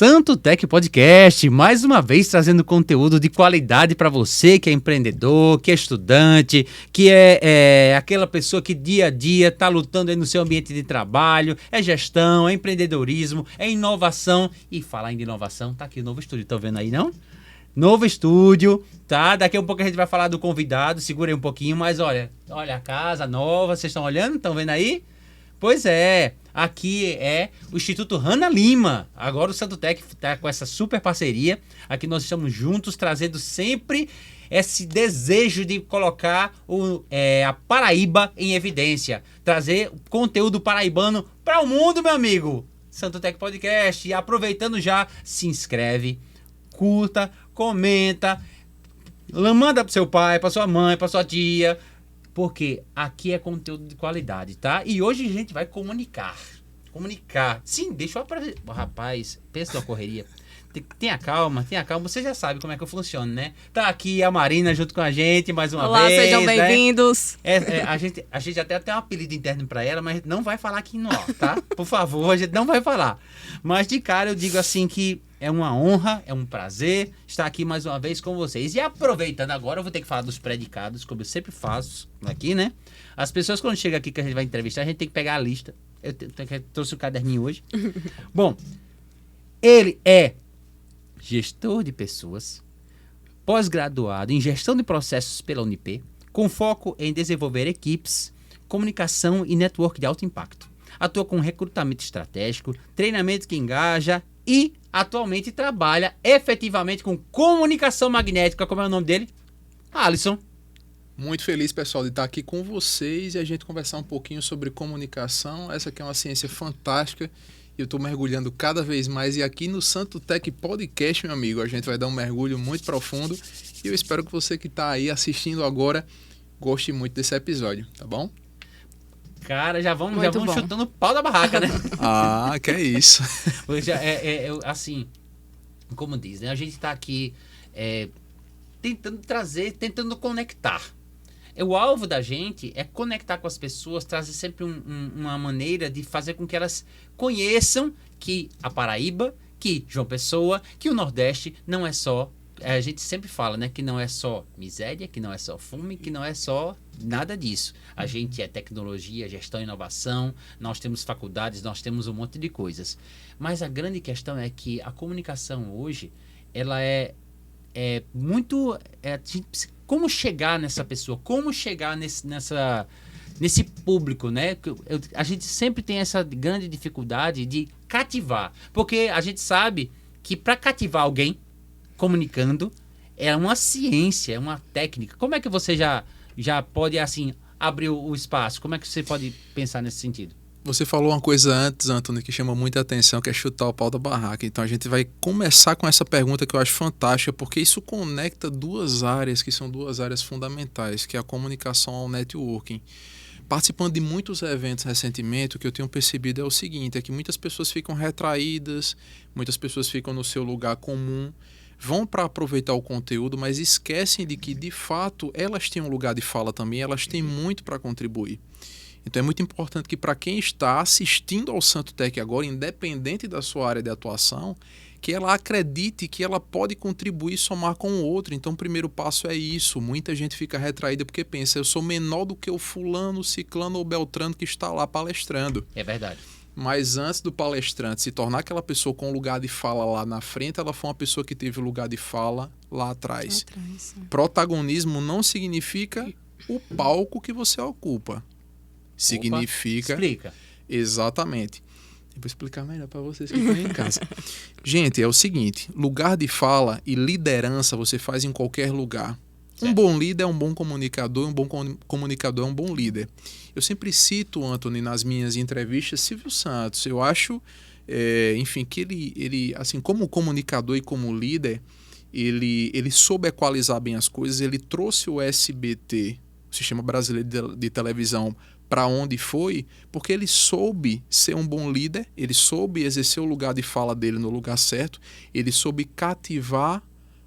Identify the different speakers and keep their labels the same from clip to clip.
Speaker 1: Santo Tech Podcast, mais uma vez trazendo conteúdo de qualidade para você que é empreendedor, que é estudante, que é aquela pessoa que dia a dia está lutando aí no seu ambiente de trabalho, é gestão, é empreendedorismo, é inovação. E falar em inovação, tá aqui o novo estúdio, tá vendo aí, não? Novo estúdio, tá? Daqui a pouco a gente vai falar do convidado, segura aí um pouquinho, mas olha a casa nova, vocês estão olhando, estão vendo aí? Pois é, aqui é o Instituto Hanna Lima. Agora o Santo Tech está com essa super parceria. Aqui nós estamos juntos, trazendo sempre esse desejo de colocar a Paraíba em evidência. Trazer conteúdo paraibano para o mundo, meu amigo. Santo Tech Podcast. E aproveitando já, se inscreve, curta, comenta, manda para seu pai, para sua mãe, para sua tia. Porque aqui é conteúdo de qualidade, tá? E hoje a gente vai comunicar. Sim, deixa eu apresentar. Rapaz, pensa na correria. Tenha calma. Você já sabe como é que eu funciono, né? Tá aqui a Marina junto com a gente mais uma vez.
Speaker 2: Olá, sejam bem-vindos.
Speaker 1: Né? A gente até tem um apelido interno pra ela, mas não vai falar aqui no ar, tá? Por favor, a gente não vai falar. Mas de cara eu digo assim que é uma honra, é um prazer estar aqui mais uma vez com vocês. E aproveitando agora, eu vou ter que falar dos predicados, como eu sempre faço aqui, né? As pessoas quando chegam aqui que a gente vai entrevistar, a gente tem que pegar a lista. Eu trouxe o caderninho hoje. Bom, ele é gestor de pessoas, pós-graduado em gestão de processos pela Unip, com foco em desenvolver equipes, comunicação e network de alto impacto. Atua com recrutamento estratégico, treinamento que engaja e atualmente trabalha efetivamente com comunicação magnética. Como é o nome dele? Alisson.
Speaker 3: Muito feliz, pessoal, de estar aqui com vocês e a gente conversar um pouquinho sobre comunicação. Essa aqui é uma ciência fantástica e eu estou mergulhando cada vez mais. E aqui no Santo Tech Podcast, meu amigo, a gente vai dar um mergulho muito profundo e eu espero que você que está aí assistindo agora goste muito desse episódio, tá bom?
Speaker 1: Cara, já vamos chutando o pau da barraca, né?
Speaker 3: Ah, que é isso.
Speaker 1: Assim, como diz, né? A gente está aqui tentando conectar. O alvo da gente é conectar com as pessoas, trazer sempre uma maneira de fazer com que elas conheçam que a Paraíba, que João Pessoa, que o Nordeste não é só... A gente sempre fala, né, que não é só miséria, que não é só fome, que não é só nada disso. A gente é tecnologia, gestão e inovação, nós temos faculdades, nós temos um monte de coisas. Mas a grande questão é que a comunicação hoje, ela é muito... como chegar nessa pessoa, como chegar nesse público, né? A gente sempre tem essa grande dificuldade de cativar. Porque a gente sabe que para cativar alguém, comunicando, é uma ciência, é uma técnica. Como é que você já pode, assim, abrir o espaço? Como é que você pode pensar nesse sentido?
Speaker 3: Você falou uma coisa antes, Antônio, que chama muita atenção, que é chutar o pau da barraca. Então a gente vai começar com essa pergunta que eu acho fantástica, porque isso conecta duas áreas, que são duas áreas fundamentais, que é a comunicação ao networking. Participando de muitos eventos recentemente, o que eu tenho percebido é o seguinte, é que muitas pessoas ficam retraídas, muitas pessoas ficam no seu lugar comum, vão para aproveitar o conteúdo, mas esquecem de que, de fato, elas têm um lugar de fala também, elas têm muito para contribuir. Então é muito importante que para quem está assistindo ao Santo Tech agora, independente da sua área de atuação, que ela acredite que ela pode contribuir e somar com o outro. Então o primeiro passo é isso. Muita gente fica retraída porque pensa, eu sou menor do que o fulano, ciclano ou beltrano que está lá palestrando.
Speaker 1: É verdade.
Speaker 3: Mas antes do palestrante se tornar aquela pessoa com lugar de fala lá na frente, ela foi uma pessoa que teve lugar de fala lá atrás. Protagonismo não significa o palco que você ocupa. Significa...
Speaker 1: Explica.
Speaker 3: Exatamente. Eu vou explicar melhor para vocês que estão em casa. Gente, é o seguinte, lugar de fala e liderança você faz em qualquer lugar. Um bom líder é um bom comunicador, um bom comunicador é um bom líder. Eu sempre cito, Antônio, nas minhas entrevistas, Silvio Santos. Eu acho, enfim, que ele, assim, como comunicador e como líder, ele soube equalizar bem as coisas, ele trouxe o SBT, o Sistema Brasileiro de Televisão, para onde foi, porque ele soube ser um bom líder, ele soube exercer o lugar de fala dele no lugar certo, ele soube cativar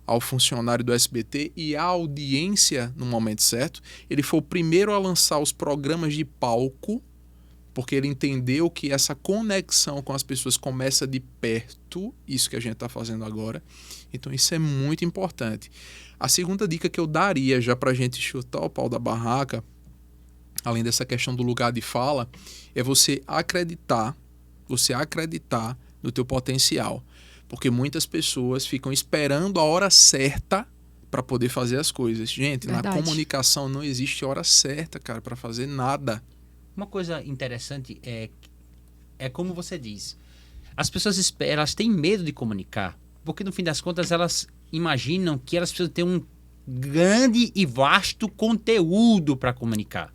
Speaker 3: ao funcionário do SBT e à audiência no momento certo. Ele foi o primeiro a lançar os programas de palco porque ele entendeu que essa conexão com as pessoas começa de perto, isso que a gente está fazendo agora. Então isso é muito importante. A segunda dica que eu daria já para a gente chutar o pau da barraca, além dessa questão do lugar de fala, é você acreditar no teu potencial. Porque muitas pessoas ficam esperando a hora certa para poder fazer as coisas. Gente,
Speaker 2: Verdade.
Speaker 3: Na comunicação não existe hora certa, cara, para fazer nada.
Speaker 1: Uma coisa interessante é como você diz. As pessoas elas têm medo de comunicar, porque no fim das contas elas imaginam que elas precisam ter um grande e vasto conteúdo para comunicar.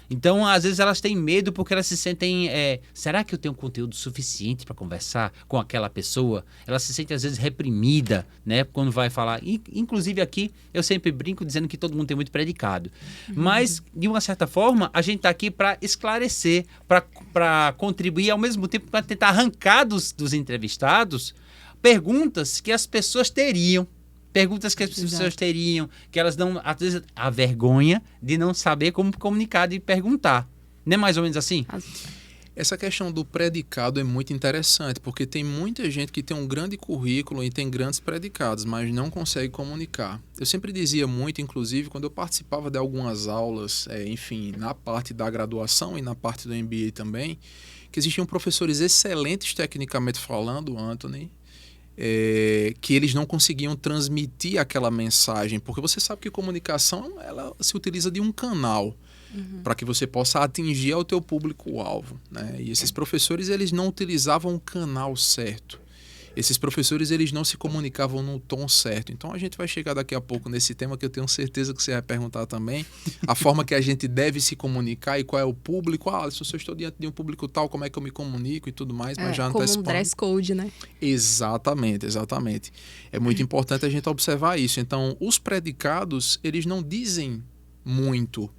Speaker 1: Então, às vezes, elas têm medo porque elas se sentem... será que eu tenho conteúdo suficiente para conversar com aquela pessoa? Ela se sente, às vezes, reprimida, né? Quando vai falar. Inclusive, aqui, eu sempre brinco dizendo que todo mundo tem muito predicado. Mas, de uma certa forma, a gente está aqui para esclarecer, para contribuir, ao mesmo tempo, para tentar arrancar dos entrevistados perguntas que as pessoas teriam. Perguntas que as pessoas teriam, que elas dão, às vezes, a vergonha de não saber como comunicar, de perguntar. Não é mais ou menos assim?
Speaker 3: Essa questão do predicado é muito interessante, porque tem muita gente que tem um grande currículo e tem grandes predicados, mas não consegue comunicar. Eu sempre dizia muito, inclusive, quando eu participava de algumas aulas, enfim, na parte da graduação e na parte do MBA também, que existiam professores excelentes tecnicamente falando, Anthony, que eles não conseguiam transmitir aquela mensagem, porque você sabe que comunicação ela se utiliza de um canal para que você possa atingir ao teu público-alvo, né? E esses professores eles não utilizavam o canal certo. Esses professores eles não se comunicavam no tom certo. Então a gente vai chegar daqui a pouco nesse tema que eu tenho certeza que você vai perguntar também. A forma que a gente deve se comunicar e qual é o público. Se eu estou diante de um público tal, como é que eu me comunico e tudo mais. Mas já
Speaker 2: como
Speaker 3: antecipando.
Speaker 2: um dress code, né?
Speaker 3: Exatamente. É muito importante a gente observar isso. Então os predicados eles não dizem muito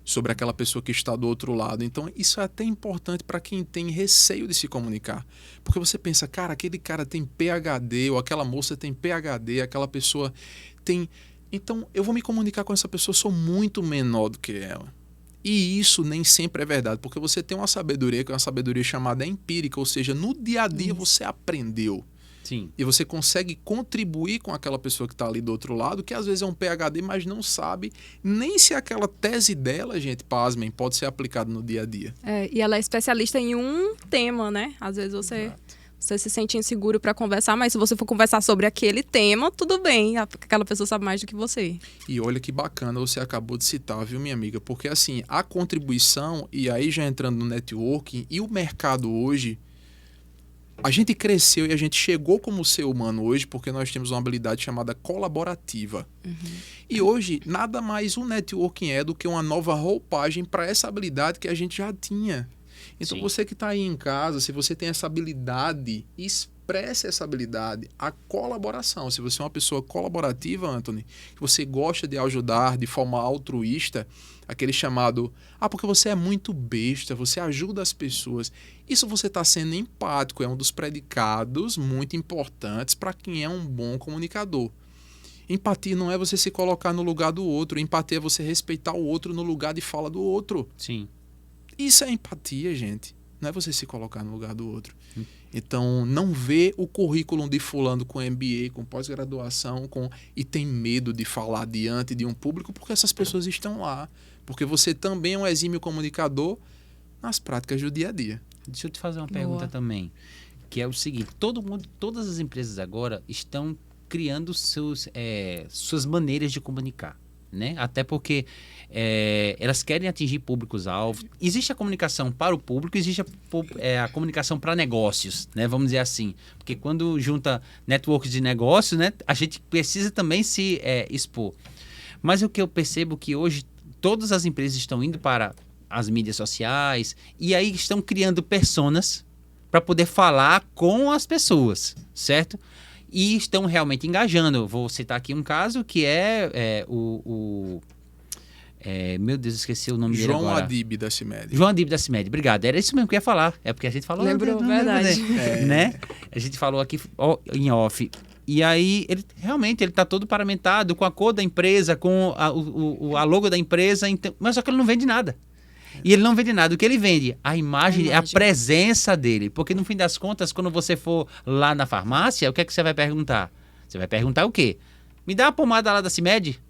Speaker 3: sobre aquela pessoa que está do outro lado. Então, isso é até importante para quem tem receio de se comunicar. Porque você pensa, cara, aquele cara tem PhD, ou aquela moça tem PhD, aquela pessoa tem... Então, eu vou me comunicar com essa pessoa, eu sou muito menor do que ela. E isso nem sempre é verdade, porque você tem uma sabedoria, que é uma sabedoria chamada empírica, ou seja, no dia a dia você aprendeu.
Speaker 1: Sim.
Speaker 3: E você consegue contribuir com aquela pessoa que está ali do outro lado, que às vezes é um PhD, mas não sabe nem se aquela tese dela, gente, pasmem, pode ser aplicada no dia a dia.
Speaker 2: E ela é especialista em um tema, né? Às vezes você se sente inseguro para conversar, mas se você for conversar sobre aquele tema, tudo bem, aquela pessoa sabe mais do que você.
Speaker 3: E olha que bacana você acabou de citar, viu, minha amiga? Porque assim, a contribuição, e aí já entrando no networking, e o mercado hoje, a gente cresceu e a gente chegou como ser humano hoje porque nós temos uma habilidade chamada colaborativa. E hoje, nada mais o networking é do que uma nova roupagem para essa habilidade que a gente já tinha. Então, você que está aí em casa, se você tem essa habilidade, expresse essa habilidade, a colaboração. Se você é uma pessoa colaborativa, Anthony, que você gosta de ajudar de forma altruísta, aquele chamado, porque você é muito besta, você ajuda as pessoas. Isso você está sendo empático, é um dos predicados muito importantes para quem é um bom comunicador. Empatia não é você se colocar no lugar do outro, empatia é você respeitar o outro no lugar de fala do outro.
Speaker 1: Sim.
Speaker 3: Isso é empatia, gente. Não é você se colocar no lugar do outro. Então, não vê o currículo de fulano com MBA, com pós-graduação, e tem medo de falar diante de um público, porque essas pessoas estão lá. Porque você também é um exímio comunicador nas práticas do dia a dia.
Speaker 1: Deixa eu te fazer uma pergunta também, que é o seguinte, todas as empresas agora estão criando suas maneiras de comunicar, né? Até porque elas querem atingir públicos-alvo. Existe a comunicação para o público, existe a comunicação para negócios, né? Vamos dizer assim. Porque quando junta networks de negócios, né, a gente precisa também se expor. Mas o que eu percebo que hoje todas as empresas estão indo para as mídias sociais e aí estão criando personas para poder falar com as pessoas, certo? E estão realmente engajando. Eu vou citar aqui um caso que meu Deus, esqueci o nome dele agora.
Speaker 3: João Adib da CIMED.
Speaker 1: João Adib da CIMED, obrigado. Era isso mesmo que eu ia falar. É porque a gente falou...
Speaker 2: Lembrou, verdade.
Speaker 1: Né? A gente falou aqui em off. E aí, ele está todo paramentado com a cor da empresa, com a logo da empresa, mas só que ele não vende nada. E ele não vende nada. O que ele vende? A imagem, a
Speaker 2: imagem.
Speaker 1: presença dele. Porque no fim das contas, quando você for lá na farmácia, o que é que você vai perguntar? Você vai perguntar o quê? Me dá uma pomada lá da CIMED?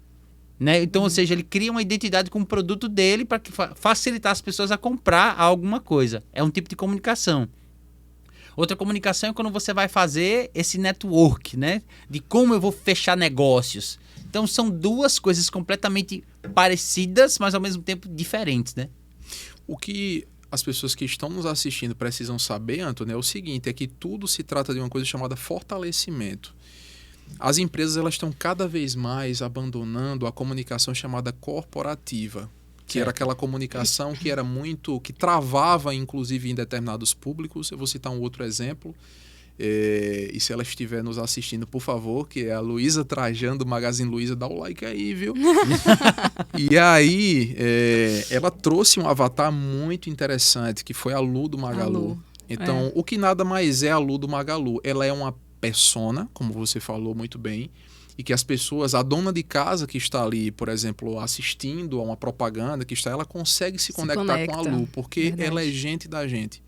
Speaker 1: Né? Então, ou seja, ele cria uma identidade com o produto dele para facilitar as pessoas a comprar alguma coisa. É um tipo de comunicação. Outra comunicação é quando você vai fazer esse network, né? De como eu vou fechar negócios. Então, são duas coisas completamente parecidas, mas ao mesmo tempo diferentes, né?
Speaker 3: O que as pessoas que estão nos assistindo precisam saber, Antônio, é o seguinte, é que tudo se trata de uma coisa chamada fortalecimento. As empresas elas estão cada vez mais abandonando a comunicação chamada corporativa, que era aquela comunicação que era muito, que travava inclusive em determinados públicos. Eu vou citar um outro exemplo, e se ela estiver nos assistindo, por favor, que é a Luísa Trajano do Magazine Luiza, dá o like aí, viu? E aí, ela trouxe um avatar muito interessante, que foi a Lu do Magalu. Então, o que nada mais é a Lu do Magalu? Ela é uma persona, como você falou muito bem, e que as pessoas, a dona de casa que está ali, por exemplo, assistindo a uma propaganda que está, ela consegue se conectar com a Lu, porque
Speaker 2: Verdade.
Speaker 3: ela é gente da gente.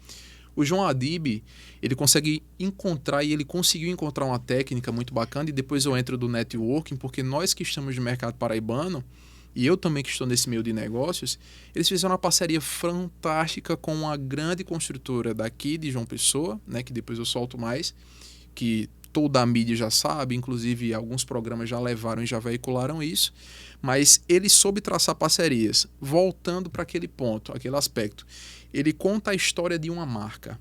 Speaker 3: O João Adib, ele consegue encontrar, e ele conseguiu encontrar uma técnica muito bacana, e depois eu entro do networking, porque nós que estamos no mercado paraibano, e eu também que estou nesse meio de negócios, eles fizeram uma parceria fantástica com uma grande construtora daqui de João Pessoa, né, que depois eu solto mais, que toda a mídia já sabe, inclusive alguns programas já levaram e já veicularam isso, mas ele soube traçar parcerias. Voltando para aquele ponto, aquele aspecto, ele conta a história de uma marca.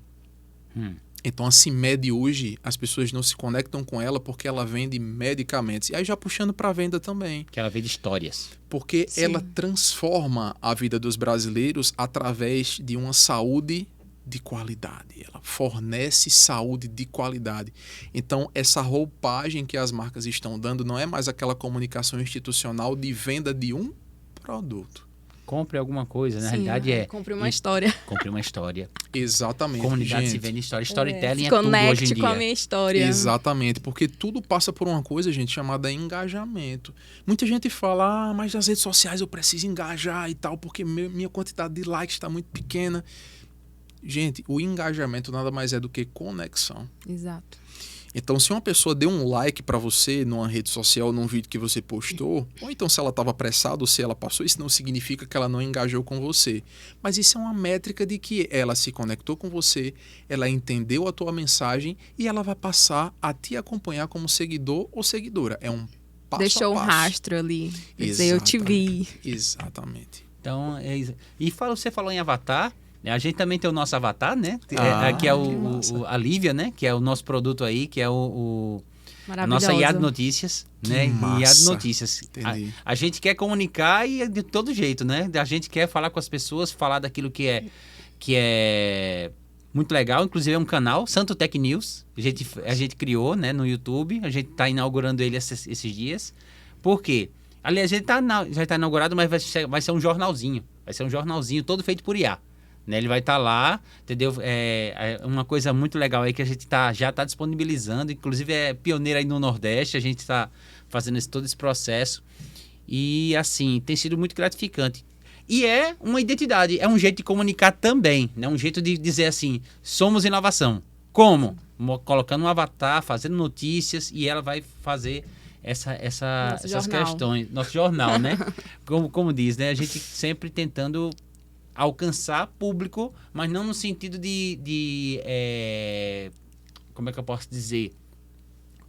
Speaker 3: Então a CIMED hoje, as pessoas não se conectam com ela porque ela vende medicamentos. E aí já puxando para a venda também.
Speaker 1: Que ela vende histórias.
Speaker 3: Porque
Speaker 2: Sim.
Speaker 3: ela transforma a vida dos brasileiros através de uma saúde de qualidade. Ela fornece saúde de qualidade. Então, essa roupagem que as marcas estão dando não é mais aquela comunicação institucional de venda de um produto.
Speaker 1: Compre alguma coisa, na
Speaker 2: Sim,
Speaker 1: realidade é...
Speaker 2: Compre uma história.
Speaker 1: Compre uma história.
Speaker 3: Exatamente.
Speaker 1: Comunidade se
Speaker 3: gente.
Speaker 1: vende história. Storytelling
Speaker 2: Se
Speaker 1: é tudo hoje em
Speaker 2: conecte
Speaker 1: dia.
Speaker 2: com a minha história.
Speaker 3: Exatamente, porque tudo passa por uma coisa, gente, chamada engajamento. Muita gente fala, mas nas redes sociais eu preciso engajar e tal, porque minha quantidade de likes está muito pequena. Gente, o engajamento nada mais é do que conexão.
Speaker 2: Exato.
Speaker 3: Então, se uma pessoa deu um like para você numa rede social, num vídeo que você postou, ou então se ela estava apressada ou se ela passou, isso não significa que ela não engajou com você. Mas isso é uma métrica de que ela se conectou com você, ela entendeu a tua mensagem e ela vai passar a te acompanhar como seguidor ou seguidora. É um passo
Speaker 2: Deixou
Speaker 3: a
Speaker 2: um
Speaker 3: passo.
Speaker 2: rastro ali. Quer dizer, eu te vi.
Speaker 3: Exatamente.
Speaker 1: Então, é isso. E você falou em avatar, né? A gente também tem o nosso avatar, né? Que é a Lívia, né? Que é o nosso produto aí, que é a nossa IA de notícias, né?
Speaker 3: massa.
Speaker 1: IA de notícias.
Speaker 3: Entendi.
Speaker 1: A gente quer comunicar e de todo jeito, né? A gente quer falar com as pessoas, falar daquilo que é muito legal. Inclusive é um canal, Santo Tech News. A gente criou, né, no YouTube. A gente está inaugurando ele esses dias. Por quê? Aliás, ele já está inaugurado, mas vai ser um jornalzinho. Vai ser um jornalzinho todo feito por IA. Né? Ele vai estar lá, entendeu? É uma coisa muito legal aí que a gente já está disponibilizando. Inclusive é pioneiro aí no Nordeste. A gente está fazendo todo esse processo. E assim, tem sido muito gratificante. E é uma identidade, é um jeito de comunicar também, né? Um jeito de dizer assim, somos inovação. Como? Colocando um avatar, fazendo notícias e ela vai fazer essas questões. Nosso jornal, né? Como diz, né? A gente sempre tentando alcançar público, mas não no sentido como é que eu posso dizer?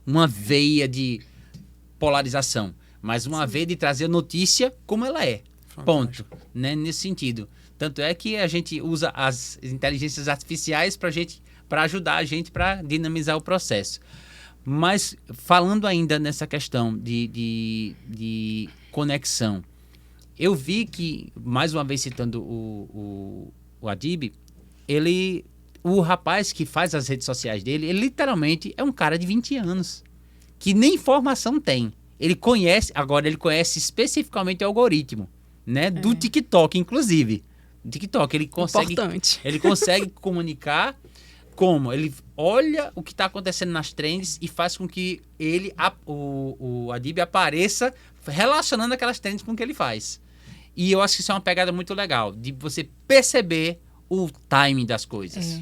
Speaker 1: Uma veia de polarização, mas uma veia de trazer notícia como ela é. Ponto. Né? Nesse sentido. Tanto é que a gente usa as inteligências artificiais para ajudar a gente para dinamizar o processo. Mas falando ainda nessa questão de conexão, eu vi que, mais uma vez citando o Adib, o rapaz que faz as redes sociais dele, ele literalmente é um cara de 20 anos, que nem informação tem. Ele conhece especificamente o algoritmo, né, do TikTok, inclusive. TikTok, ele consegue comunicar como? Ele olha o que está acontecendo nas trends e faz com que o Adib apareça relacionando aquelas trends com o que ele faz. E eu acho que isso é uma pegada muito legal, de você perceber o timing das coisas.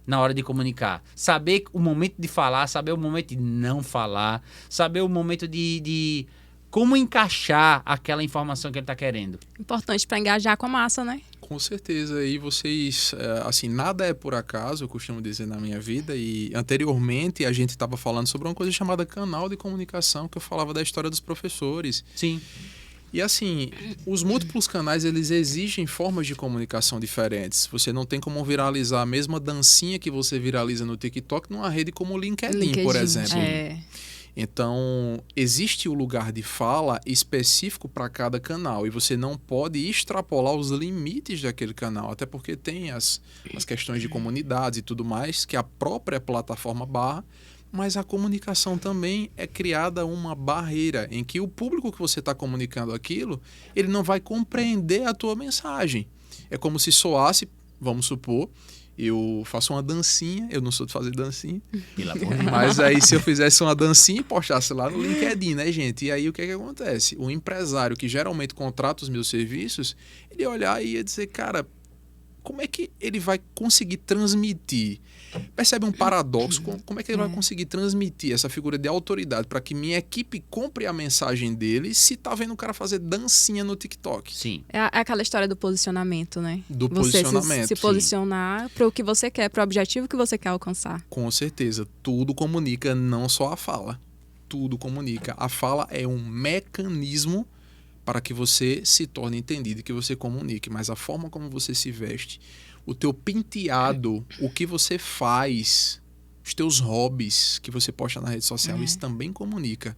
Speaker 1: Na hora de comunicar. Saber o momento de falar, saber o momento de não falar, saber o momento de como encaixar aquela informação que ele está querendo.
Speaker 2: Importante para engajar com a massa, né?
Speaker 3: Com certeza. E vocês, assim, nada é por acaso, eu costumo dizer na minha vida. E anteriormente a gente estava falando sobre uma coisa chamada canal de comunicação, que eu falava da história dos professores.
Speaker 1: Sim.
Speaker 3: E assim, os múltiplos canais, eles exigem formas de comunicação diferentes. Você não tem como viralizar a mesma dancinha que você viraliza no TikTok numa rede como o LinkedIn, por exemplo. Então, existe o lugar de fala específico para cada canal e você não pode extrapolar os limites daquele canal, até porque tem as questões de comunidades e tudo mais, que a própria plataforma barra, mas a comunicação também é criada uma barreira em que o público que você está comunicando aquilo, ele não vai compreender a tua mensagem. É como se soasse, vamos supor, eu faço uma dancinha, eu não sou de fazer dancinha, mas aí se eu fizesse uma dancinha e postasse lá no LinkedIn, né, gente? E aí o que é que acontece? O empresário que geralmente contrata os meus serviços, ele ia olhar e ia dizer, cara, como é que ele vai conseguir transmitir? Percebe um paradoxo? Como é que ele vai conseguir transmitir essa figura de autoridade para que minha equipe compre a mensagem dele se tá vendo o cara fazer dancinha no TikTok?
Speaker 1: Sim.
Speaker 2: É aquela história do posicionamento, né?
Speaker 3: Do
Speaker 2: você
Speaker 3: posicionamento.
Speaker 2: se posicionar para o que você quer, para o objetivo que você quer alcançar.
Speaker 3: Com certeza. Tudo comunica, não só a fala. Tudo comunica. A fala é um mecanismo para que você se torne entendido e que você comunique. Mas a forma como você se veste, o teu penteado, o que você faz, os teus hobbies que você posta na rede social, isso também comunica.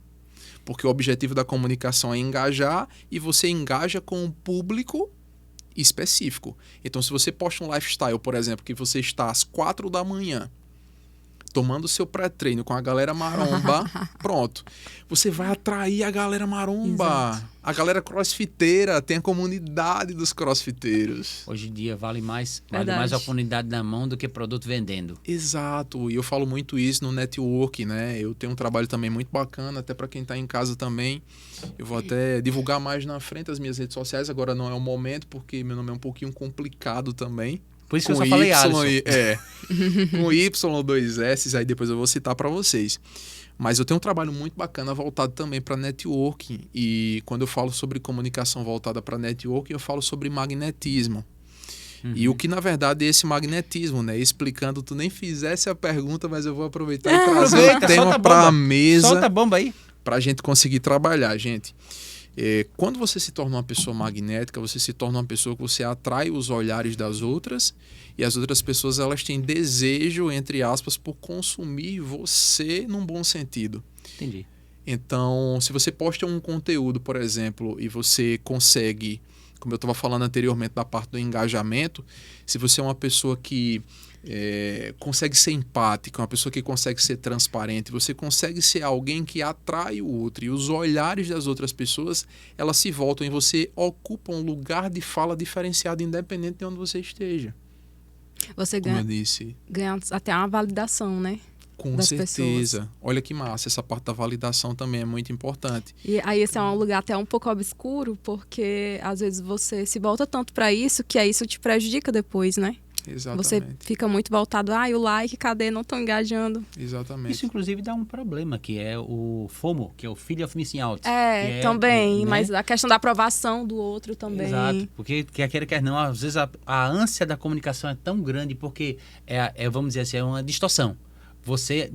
Speaker 3: Porque o objetivo da comunicação é engajar e você engaja com um público específico. Então, se você posta um lifestyle, por exemplo, que você está às 4 da manhã, tomando seu pré-treino com a galera maromba, pronto. Você vai atrair a galera maromba. Exato. A galera crossfiteira, tem a comunidade dos crossfiteiros.
Speaker 1: Hoje em dia vale mais a comunidade na mão do que produto vendendo.
Speaker 3: Exato. E eu falo muito isso no network, né? Eu tenho um trabalho também muito bacana, até para quem está em casa também. Eu vou até divulgar mais na frente as minhas redes sociais. Agora não é o momento, porque meu nome é um pouquinho complicado também.
Speaker 1: Por isso que eu só falei Alisson.
Speaker 3: Com Y, 2 S, aí depois eu vou citar para vocês. Mas eu tenho um trabalho muito bacana voltado também para networking. E quando eu falo sobre comunicação voltada para networking, eu falo sobre magnetismo. E o que, na verdade, é esse magnetismo, né? Explicando, tu nem fizesse a pergunta, mas eu vou aproveitar e trazer o tema para a mesa.
Speaker 1: Solta a bomba aí.
Speaker 3: Para a gente conseguir trabalhar, gente. Quando você se torna uma pessoa magnética, você se torna uma pessoa que você atrai os olhares das outras e as outras pessoas, elas têm desejo, entre aspas, por consumir você num bom sentido.
Speaker 1: Entendi.
Speaker 3: Então, se você posta um conteúdo, por exemplo, e você consegue, como eu estava falando anteriormente da parte do engajamento, se você é uma pessoa que consegue ser empática, uma pessoa que consegue ser transparente, você consegue ser alguém que atrai o outro e os olhares das outras pessoas, elas se voltam e você ocupa um lugar de fala diferenciado independente de onde você esteja.
Speaker 2: Você
Speaker 3: como eu disse,
Speaker 2: ganha até uma validação, né?
Speaker 3: Com
Speaker 2: das
Speaker 3: certeza.
Speaker 2: pessoas.
Speaker 3: Olha que massa, essa parte da validação também é muito importante.
Speaker 2: E aí esse é um lugar até um pouco obscuro, porque às vezes você se volta tanto para isso que aí isso te prejudica depois, né?
Speaker 3: Exatamente.
Speaker 2: Você fica muito voltado, o like, cadê? Não estão engajando.
Speaker 3: Exatamente.
Speaker 1: Isso, inclusive, dá um problema, que é o FOMO, que é o Fear of Missing Out.
Speaker 2: Também,
Speaker 1: né?
Speaker 2: mas a questão da aprovação do outro também.
Speaker 1: Exato, porque quer não, às vezes a ânsia da comunicação é tão grande, porque vamos dizer assim, é uma distorção. Você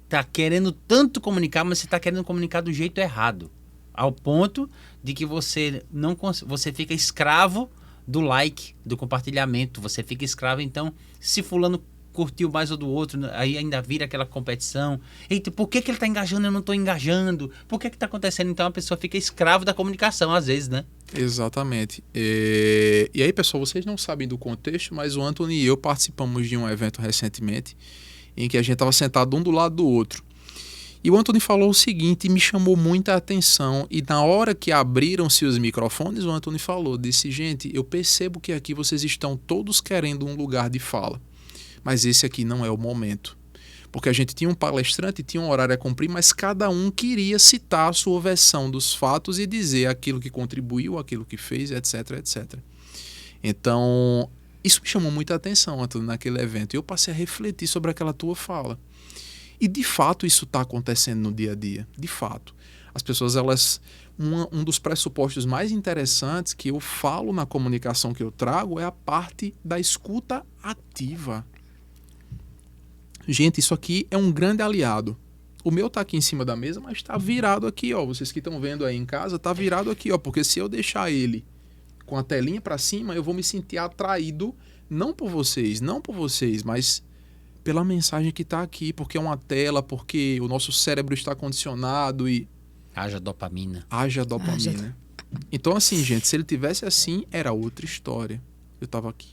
Speaker 1: está querendo tanto comunicar, mas você está querendo comunicar do jeito errado. Ao ponto de que você fica escravo do like, do compartilhamento, você fica escravo. Então, se fulano curtiu mais ou do outro, aí ainda vira aquela competição. Eita, por que ele está engajando e eu não estou engajando? Por que está acontecendo? Então, a pessoa fica escravo da comunicação, às vezes, né?
Speaker 3: Exatamente. E aí, pessoal, vocês não sabem do contexto, mas o Anthony e eu participamos de um evento recentemente em que a gente estava sentado um do lado do outro. E o Anthony falou o seguinte, e me chamou muita atenção, e na hora que abriram-se os microfones, o Anthony falou, disse, gente, eu percebo que aqui vocês estão todos querendo um lugar de fala, mas esse aqui não é o momento. Porque a gente tinha um palestrante, tinha um horário a cumprir, mas cada um queria citar a sua versão dos fatos e dizer aquilo que contribuiu, aquilo que fez, etc, etc. Então, isso me chamou muita atenção, Antônio, naquele evento. E eu passei a refletir sobre aquela tua fala. E, de fato, isso está acontecendo no dia a dia. De fato. As pessoas, elas... Um dos pressupostos mais interessantes que eu falo na comunicação que eu trago é a parte da escuta ativa. Gente, isso aqui é um grande aliado. O meu tá aqui em cima da mesa, mas tá virado aqui, ó. Vocês que estão vendo aí em casa, tá virado aqui, ó. Porque se eu deixar ele com a telinha para cima, eu vou me sentir atraído, não por vocês, mas pela mensagem que tá aqui. Porque é uma tela, porque o nosso cérebro está condicionado e...
Speaker 1: Haja dopamina.
Speaker 3: Então, assim, gente, se ele tivesse assim, era outra história. Eu tava aqui.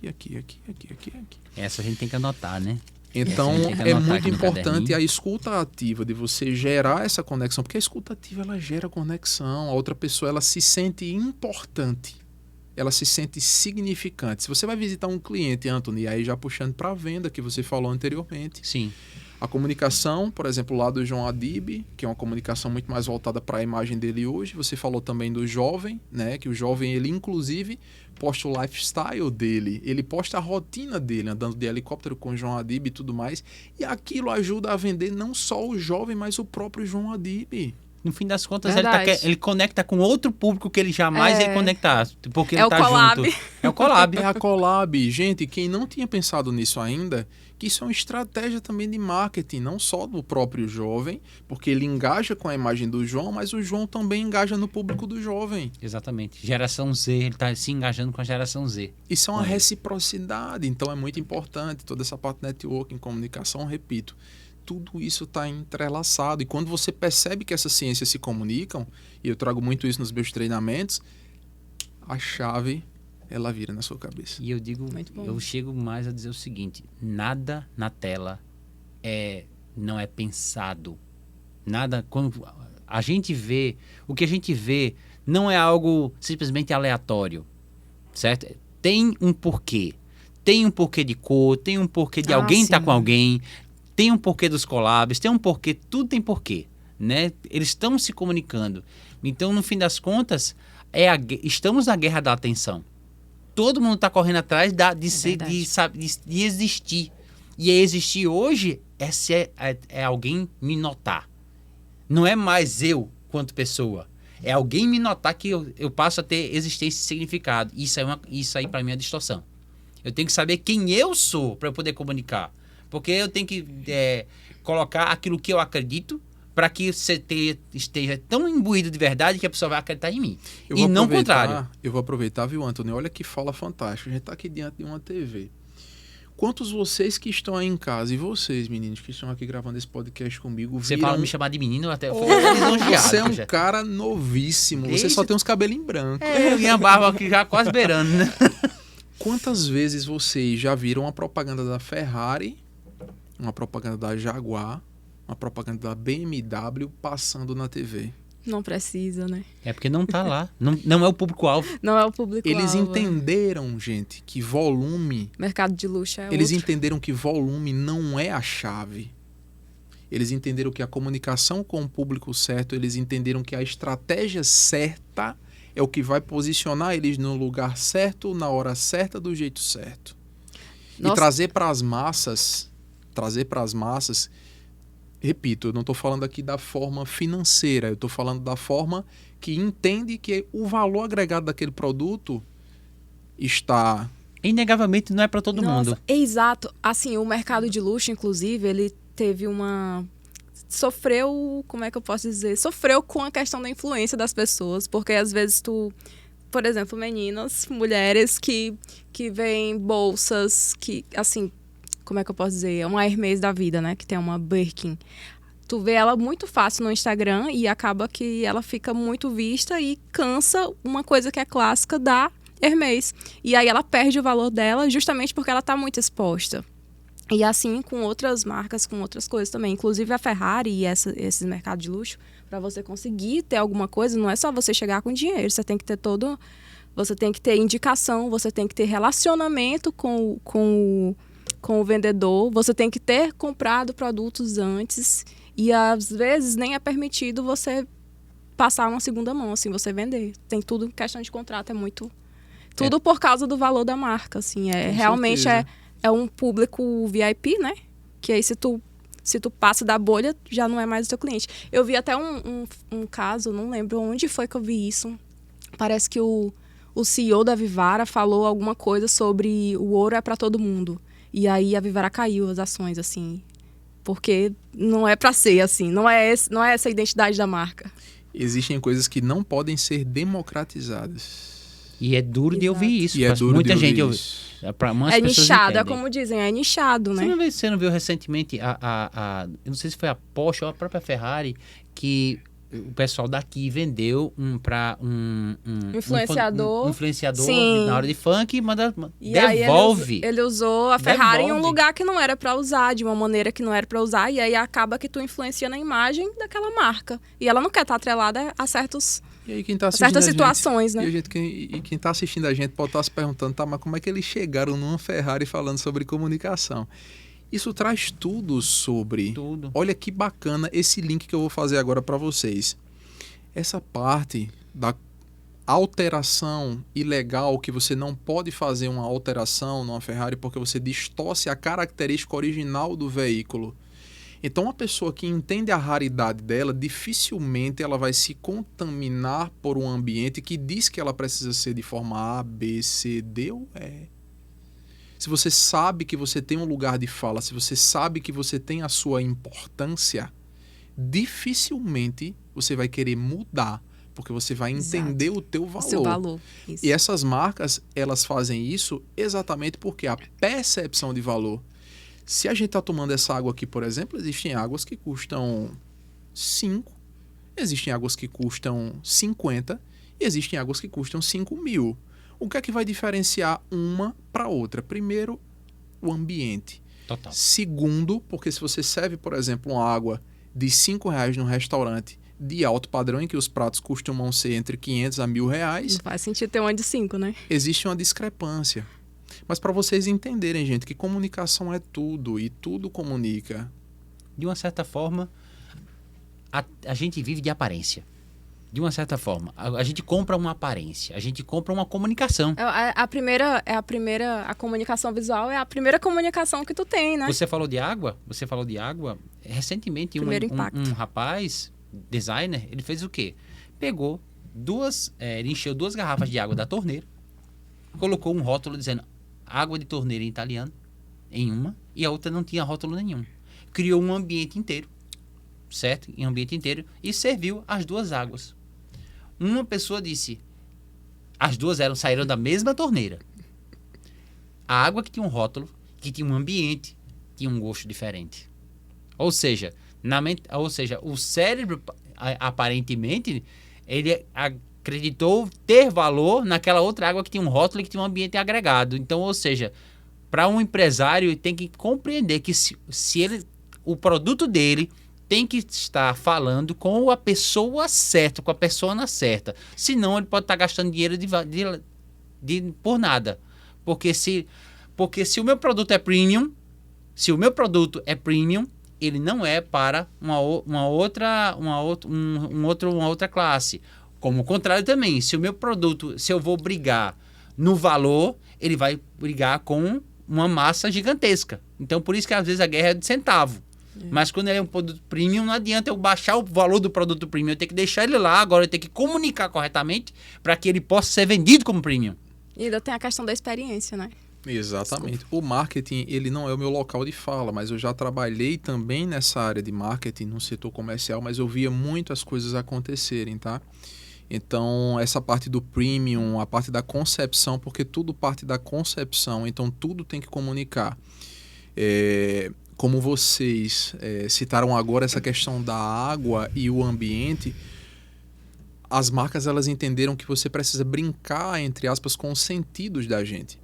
Speaker 1: Essa a gente tem que anotar, né?
Speaker 3: Então, é muito importante a escuta ativa, de você gerar essa conexão, porque a escuta ativa, ela gera conexão, a outra pessoa, ela se sente importante, ela se sente significante. Se você vai visitar um cliente, Anthony, aí já puxando para a venda, que você falou anteriormente.
Speaker 1: Sim.
Speaker 3: A comunicação, por exemplo, lá do João Adib, que é uma comunicação muito mais voltada para a imagem dele hoje. Você falou também do jovem, né? Que o jovem, ele inclusive posta o lifestyle dele, ele posta a rotina dele, andando de helicóptero com o João Adib e tudo mais. E aquilo ajuda a vender não só o jovem, mas o próprio João Adib.
Speaker 1: No fim das contas, ele conecta com outro público que ele jamais ia conectar. Porque ele
Speaker 2: o collab.
Speaker 1: Junto. É o collab.
Speaker 3: É a collab. Gente, quem não tinha pensado nisso ainda, que isso é uma estratégia também de marketing, não só do próprio jovem, porque ele engaja com a imagem do João, mas o João também engaja no público do jovem.
Speaker 1: Exatamente. Geração Z, ele está se engajando com a geração Z.
Speaker 3: Isso é uma reciprocidade, então é muito importante. Toda essa parte de networking, comunicação, repito, tudo isso está entrelaçado. E quando você percebe que essas ciências se comunicam, e eu trago muito isso nos meus treinamentos, a chave, ela vira na sua cabeça.
Speaker 1: E eu digo, eu chego mais a dizer o seguinte: nada na tela não é pensado. Nada, quando a gente vê, o que a gente vê não é algo simplesmente aleatório, certo? Tem um porquê. Tem um porquê de cor, tem um porquê de alguém estar com alguém, tem um porquê dos collabs, tem um porquê, tudo tem porquê, né? Eles estão se comunicando. Então, no fim das contas, estamos na guerra da atenção. Todo mundo está correndo atrás de existir. E existir hoje é alguém me notar. Não é mais eu quanto pessoa. É alguém me notar que eu passo a ter existência e significado. Isso aí para mim é distorção. Eu tenho que saber quem eu sou para eu poder comunicar. Porque eu tenho que colocar aquilo que eu acredito para que você esteja tão imbuído de verdade que a pessoa vai acreditar em mim. E não o contrário.
Speaker 3: Eu vou aproveitar, viu, Antônio? Olha que fala fantástica. A gente está aqui diante de uma TV. Quantos vocês que estão aí em casa, e vocês, meninos, que estão aqui gravando esse podcast comigo,
Speaker 1: Você fala me chamar de menino, até eu
Speaker 3: Você é um cara novíssimo. Você só tem uns cabelinhos brancos.
Speaker 1: E a barba aqui já quase beirando, né?
Speaker 3: Quantas vezes vocês já viram uma propaganda da Ferrari, uma propaganda da Jaguar, uma propaganda da BMW passando na TV?
Speaker 2: Não precisa, né?
Speaker 1: É porque não tá lá. Não é o público-alvo.
Speaker 2: Não é o público-alvo.
Speaker 3: Eles entenderam, gente, que volume...
Speaker 2: Mercado de luxo é
Speaker 3: Eles
Speaker 2: outro.
Speaker 3: entenderam que volume não é a chave. Eles entenderam que a comunicação com o público certo, eles entenderam que a estratégia certa é o que vai posicionar eles no lugar certo, na hora certa, do jeito certo.
Speaker 2: Nossa.
Speaker 3: E trazer para as massas, repito, eu não estou falando aqui da forma financeira, eu estou falando da forma que entende que o valor agregado daquele produto está...
Speaker 1: Inegavelmente não é para todo mundo.
Speaker 2: Exato. Assim, o mercado de luxo, inclusive, ele teve uma... Sofreu, como é que eu posso dizer? Sofreu com a questão da influência das pessoas, porque às vezes por exemplo, meninas, mulheres que veem bolsas que, assim... Como é que eu posso dizer? É uma Hermès da vida, né? Que tem uma Birkin. Tu vê ela muito fácil no Instagram e acaba que ela fica muito vista e cansa uma coisa que é clássica da Hermès. E aí ela perde o valor dela justamente porque ela está muito exposta. E assim com outras marcas, com outras coisas também. Inclusive a Ferrari e esse mercado de luxo, para você conseguir ter alguma coisa, não é só você chegar com dinheiro. Você tem que ter Você tem que ter indicação, você tem que ter relacionamento com com o vendedor, você tem que ter comprado produtos antes e às vezes nem é permitido você passar uma segunda mão, assim, você vender. Tem tudo, questão de contrato, é muito... Tudo por causa do valor da marca, assim. Realmente é um público VIP, né? Que aí se tu passa da bolha, já não é mais o teu cliente. Eu vi até um caso, não lembro onde foi que eu vi isso. Parece que o CEO da Vivara falou alguma coisa sobre o ouro é para todo mundo. E aí a Vivara caiu as ações, assim. Porque não é para ser assim. Não é essa a identidade da marca.
Speaker 3: Existem coisas que não podem ser democratizadas.
Speaker 1: E é duro de ouvir isso.
Speaker 3: E é duro
Speaker 1: muita
Speaker 3: de
Speaker 1: gente
Speaker 3: ouvir
Speaker 1: ouve.
Speaker 3: isso.
Speaker 1: É
Speaker 2: nichado, é como dizem, é nichado, né?
Speaker 1: Você não viu recentemente eu não sei se foi a Porsche ou a própria Ferrari, que o pessoal daqui vendeu para um
Speaker 2: influenciador.
Speaker 1: Influenciador
Speaker 2: Sim.
Speaker 1: na hora de funk,
Speaker 2: E
Speaker 1: devolve.
Speaker 2: Aí ele usou a Ferrari em um lugar que não era para usar, de uma maneira que não era para usar, e aí acaba que tu influencia na imagem daquela marca. E ela não quer estar atrelada a certas situações, né?
Speaker 3: E quem está assistindo a gente pode estar se perguntando, tá, mas como é que eles chegaram numa Ferrari falando sobre comunicação? Isso traz tudo sobre...
Speaker 1: Tudo.
Speaker 3: Olha que bacana esse link que eu vou fazer agora para vocês. Essa parte da alteração ilegal, que você não pode fazer uma alteração numa Ferrari porque você distorce a característica original do veículo. Então, uma pessoa que entende a raridade dela, dificilmente ela vai se contaminar por um ambiente que diz que ela precisa ser de forma A, B, C, D ou E. Se você sabe que você tem um lugar de fala, se você sabe que você tem a sua importância, dificilmente você vai querer mudar, porque você vai entender o teu valor.
Speaker 2: O seu valor. Isso.
Speaker 3: E essas marcas, elas fazem isso exatamente porque a percepção de valor. Se a gente está tomando essa água aqui, por exemplo, existem águas que custam 5, existem águas que custam 50 e existem águas que custam 5.000. O que é que vai diferenciar uma para outra? Primeiro, o ambiente.
Speaker 1: Total.
Speaker 3: Segundo, porque se você serve, por exemplo, uma água de R$5 num restaurante de alto padrão, em que os pratos costumam ser entre 500 a R$1.000...
Speaker 2: Não faz sentido ter uma de 5, né?
Speaker 3: Existe uma discrepância. Mas para vocês entenderem, gente, que comunicação é tudo e tudo comunica.
Speaker 1: De uma certa forma, a gente vive de aparência. De uma certa forma, a gente compra uma aparência, a gente compra uma comunicação.
Speaker 2: A comunicação visual é a primeira comunicação que tu tem, né?
Speaker 1: Você falou de água. Recentemente, um rapaz, designer, ele fez o quê? Pegou ele encheu 2 garrafas de água da torneira, colocou um rótulo dizendo água de torneira em italiano, em uma, e a outra não tinha rótulo nenhum. Criou um ambiente inteiro, certo? Um ambiente inteiro, e serviu as 2 águas. Uma pessoa disse, as 2 saíram da mesma torneira. A água que tinha um rótulo, que tinha um ambiente, tinha um gosto diferente. Ou seja, o cérebro, aparentemente, ele acreditou ter valor naquela outra água que tinha um rótulo e que tinha um ambiente agregado. Então, ou seja, para um empresário, ele tem que compreender que o produto dele tem que estar falando com a pessoa certa, com a persona certa. Senão, ele pode estar gastando dinheiro por nada. Porque se o meu produto é premium, ele não é para uma outra classe. Como o contrário também, se eu vou brigar no valor, ele vai brigar com uma massa gigantesca. Então, por isso que às vezes a guerra é de centavo. Mas quando ele é um produto premium, não adianta eu baixar o valor do produto premium. Eu tenho que deixar ele lá, agora eu tenho que comunicar corretamente para que ele possa ser vendido como premium.
Speaker 2: E ainda tem a questão da experiência, né?
Speaker 3: Exatamente. Desculpa. O marketing, ele não é o meu local de fala, mas eu já trabalhei também nessa área de marketing, no setor comercial, mas eu via muito as coisas acontecerem, tá? Então, essa parte do premium, a parte da concepção, porque tudo parte da concepção, então tudo tem que comunicar. Como vocês citaram agora essa questão da água e o ambiente, as marcas elas entenderam que você precisa brincar, entre aspas, com os sentidos da gente.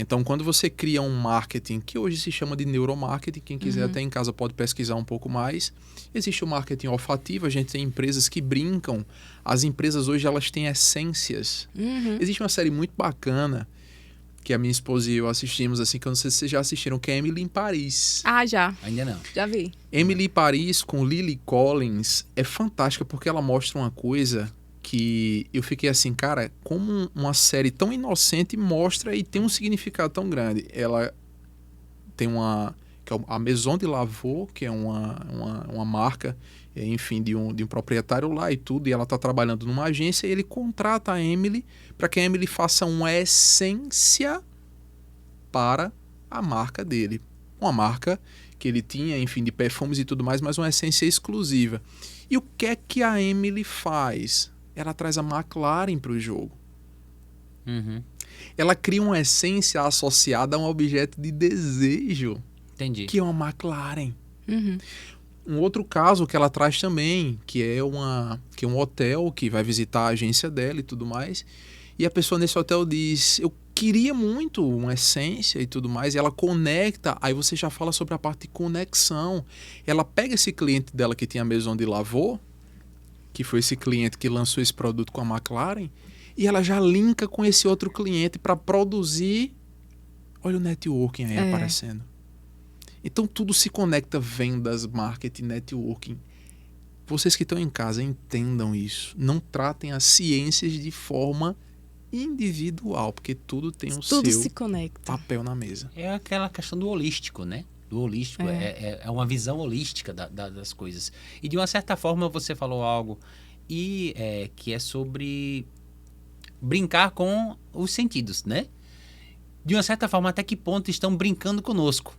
Speaker 3: Então, quando você cria um marketing, que hoje se chama de neuromarketing, quem quiser até em casa pode pesquisar um pouco mais, existe o marketing olfativo, a gente tem empresas que brincam, as empresas hoje elas têm essências. Existe uma série muito bacana que a minha esposa e eu assistimos, assim, que eu não sei se vocês já assistiram, que é Emily em Paris.
Speaker 2: Ah, já.
Speaker 1: Ainda não.
Speaker 2: Já vi.
Speaker 3: Emily em Paris com Lily Collins é fantástica porque ela mostra uma coisa que eu fiquei assim, cara, como uma série tão inocente mostra e tem um significado tão grande. Ela tem que é a Maison de Lavaux, que é uma marca, enfim, de um proprietário lá e tudo, e ela está trabalhando numa agência e ele contrata a Emily para que a Emily faça uma essência para a marca dele. Uma marca que ele tinha, enfim, de perfumes e tudo mais, mas uma essência exclusiva. E o que é que a Emily faz? Ela traz a McLaren para o jogo.
Speaker 1: Uhum.
Speaker 3: Ela cria uma essência associada a um objeto de desejo,
Speaker 1: Entendi.
Speaker 3: que é uma McLaren.
Speaker 2: Uhum.
Speaker 3: Um outro caso que ela traz também, que é um hotel que vai visitar a agência dela e tudo mais. E a pessoa nesse hotel diz, eu queria muito uma essência e tudo mais. E ela conecta, aí você já fala sobre a parte de conexão. Ela pega esse cliente dela que tinha a Maison de Lavaux, que foi esse cliente que lançou esse produto com a McLaren, e ela já linka com esse outro cliente para produzir. Olha o networking aí aparecendo. Então tudo se conecta, vendas, marketing, networking. Vocês que estão em casa, entendam isso. Não tratem as ciências de forma individual, porque tudo tem o
Speaker 2: Tudo
Speaker 3: seu
Speaker 2: se conecta.
Speaker 3: papel na mesa.
Speaker 1: É aquela questão do holístico, né? Do holístico. É uma visão holística das coisas. E de uma certa forma você falou algo que é sobre brincar com os sentidos, né? De uma certa forma, até que ponto estão brincando conosco?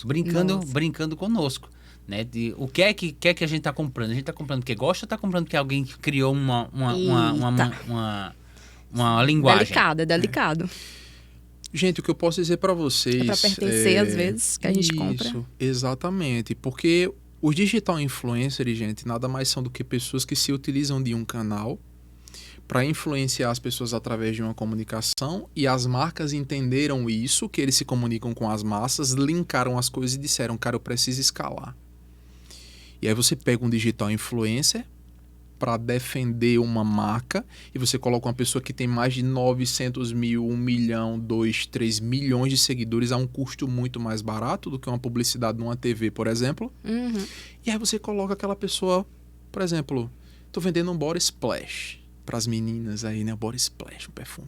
Speaker 1: Brincando conosco. Né? O que é que a gente está comprando? A gente está comprando porque gosta ou está comprando porque alguém criou uma linguagem?
Speaker 2: É delicado.
Speaker 3: Gente, o que eu posso dizer para vocês...
Speaker 2: É para pertencer, às vezes, que a gente compra.
Speaker 3: Isso, exatamente. Porque os digital influencers, gente, nada mais são do que pessoas que se utilizam de um canal para influenciar as pessoas através de uma comunicação, e as marcas entenderam isso, que eles se comunicam com as massas, linkaram as coisas e disseram, cara, eu preciso escalar. E aí você pega um digital influencer para defender uma marca e você coloca uma pessoa que tem mais de 900 mil, 1 milhão, 2, 3 milhões de seguidores a um custo muito mais barato do que uma publicidade numa TV, por exemplo.
Speaker 2: Uhum.
Speaker 3: E aí você coloca aquela pessoa, por exemplo, tô vendendo um Body Splash para as meninas aí, né? Body Splash, um perfume.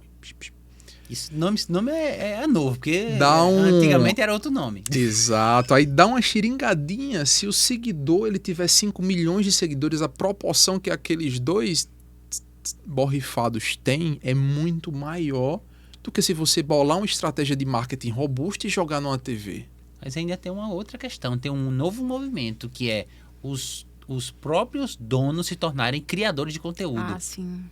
Speaker 1: Esse nome é novo, porque antigamente era outro nome.
Speaker 3: Exato. Aí dá uma xiringadinha. Se o seguidor ele tiver 5 milhões de seguidores, a proporção que aqueles dois borrifados têm é muito maior do que se você bolar uma estratégia de marketing robusta e jogar numa TV.
Speaker 1: Mas ainda tem uma outra questão. Tem um novo movimento que é os próprios donos se tornarem criadores de conteúdo.
Speaker 2: Ah, sim.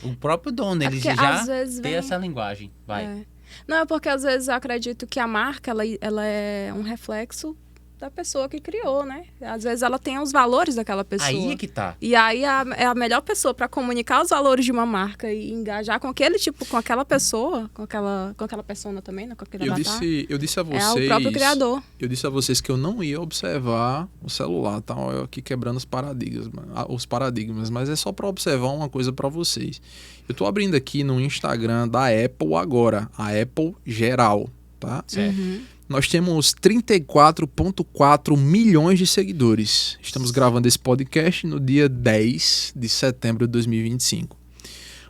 Speaker 1: O próprio dono, ele
Speaker 2: porque,
Speaker 1: já
Speaker 2: às vezes,
Speaker 1: tem essa linguagem. Vai.
Speaker 2: Não, é porque às vezes eu acredito que a marca, ela é um reflexo da pessoa que criou, né? Às vezes ela tem os valores daquela pessoa.
Speaker 1: Aí é que tá.
Speaker 2: E aí é a melhor pessoa para comunicar os valores de uma marca e engajar com aquele tipo, com aquela pessoa, com aquela persona também, né? Com aquele avatar.
Speaker 3: Eu disse a vocês...
Speaker 2: É o próprio criador.
Speaker 3: Eu disse a vocês que eu não ia observar o celular, tá? Eu aqui quebrando os paradigmas, mas é só para observar uma coisa para vocês. Eu tô abrindo aqui no Instagram da Apple agora, a Apple geral, tá?
Speaker 1: Certo.
Speaker 2: Uhum.
Speaker 3: Nós temos 34,4 milhões de seguidores. Estamos gravando esse podcast no dia 10 de setembro de 2025.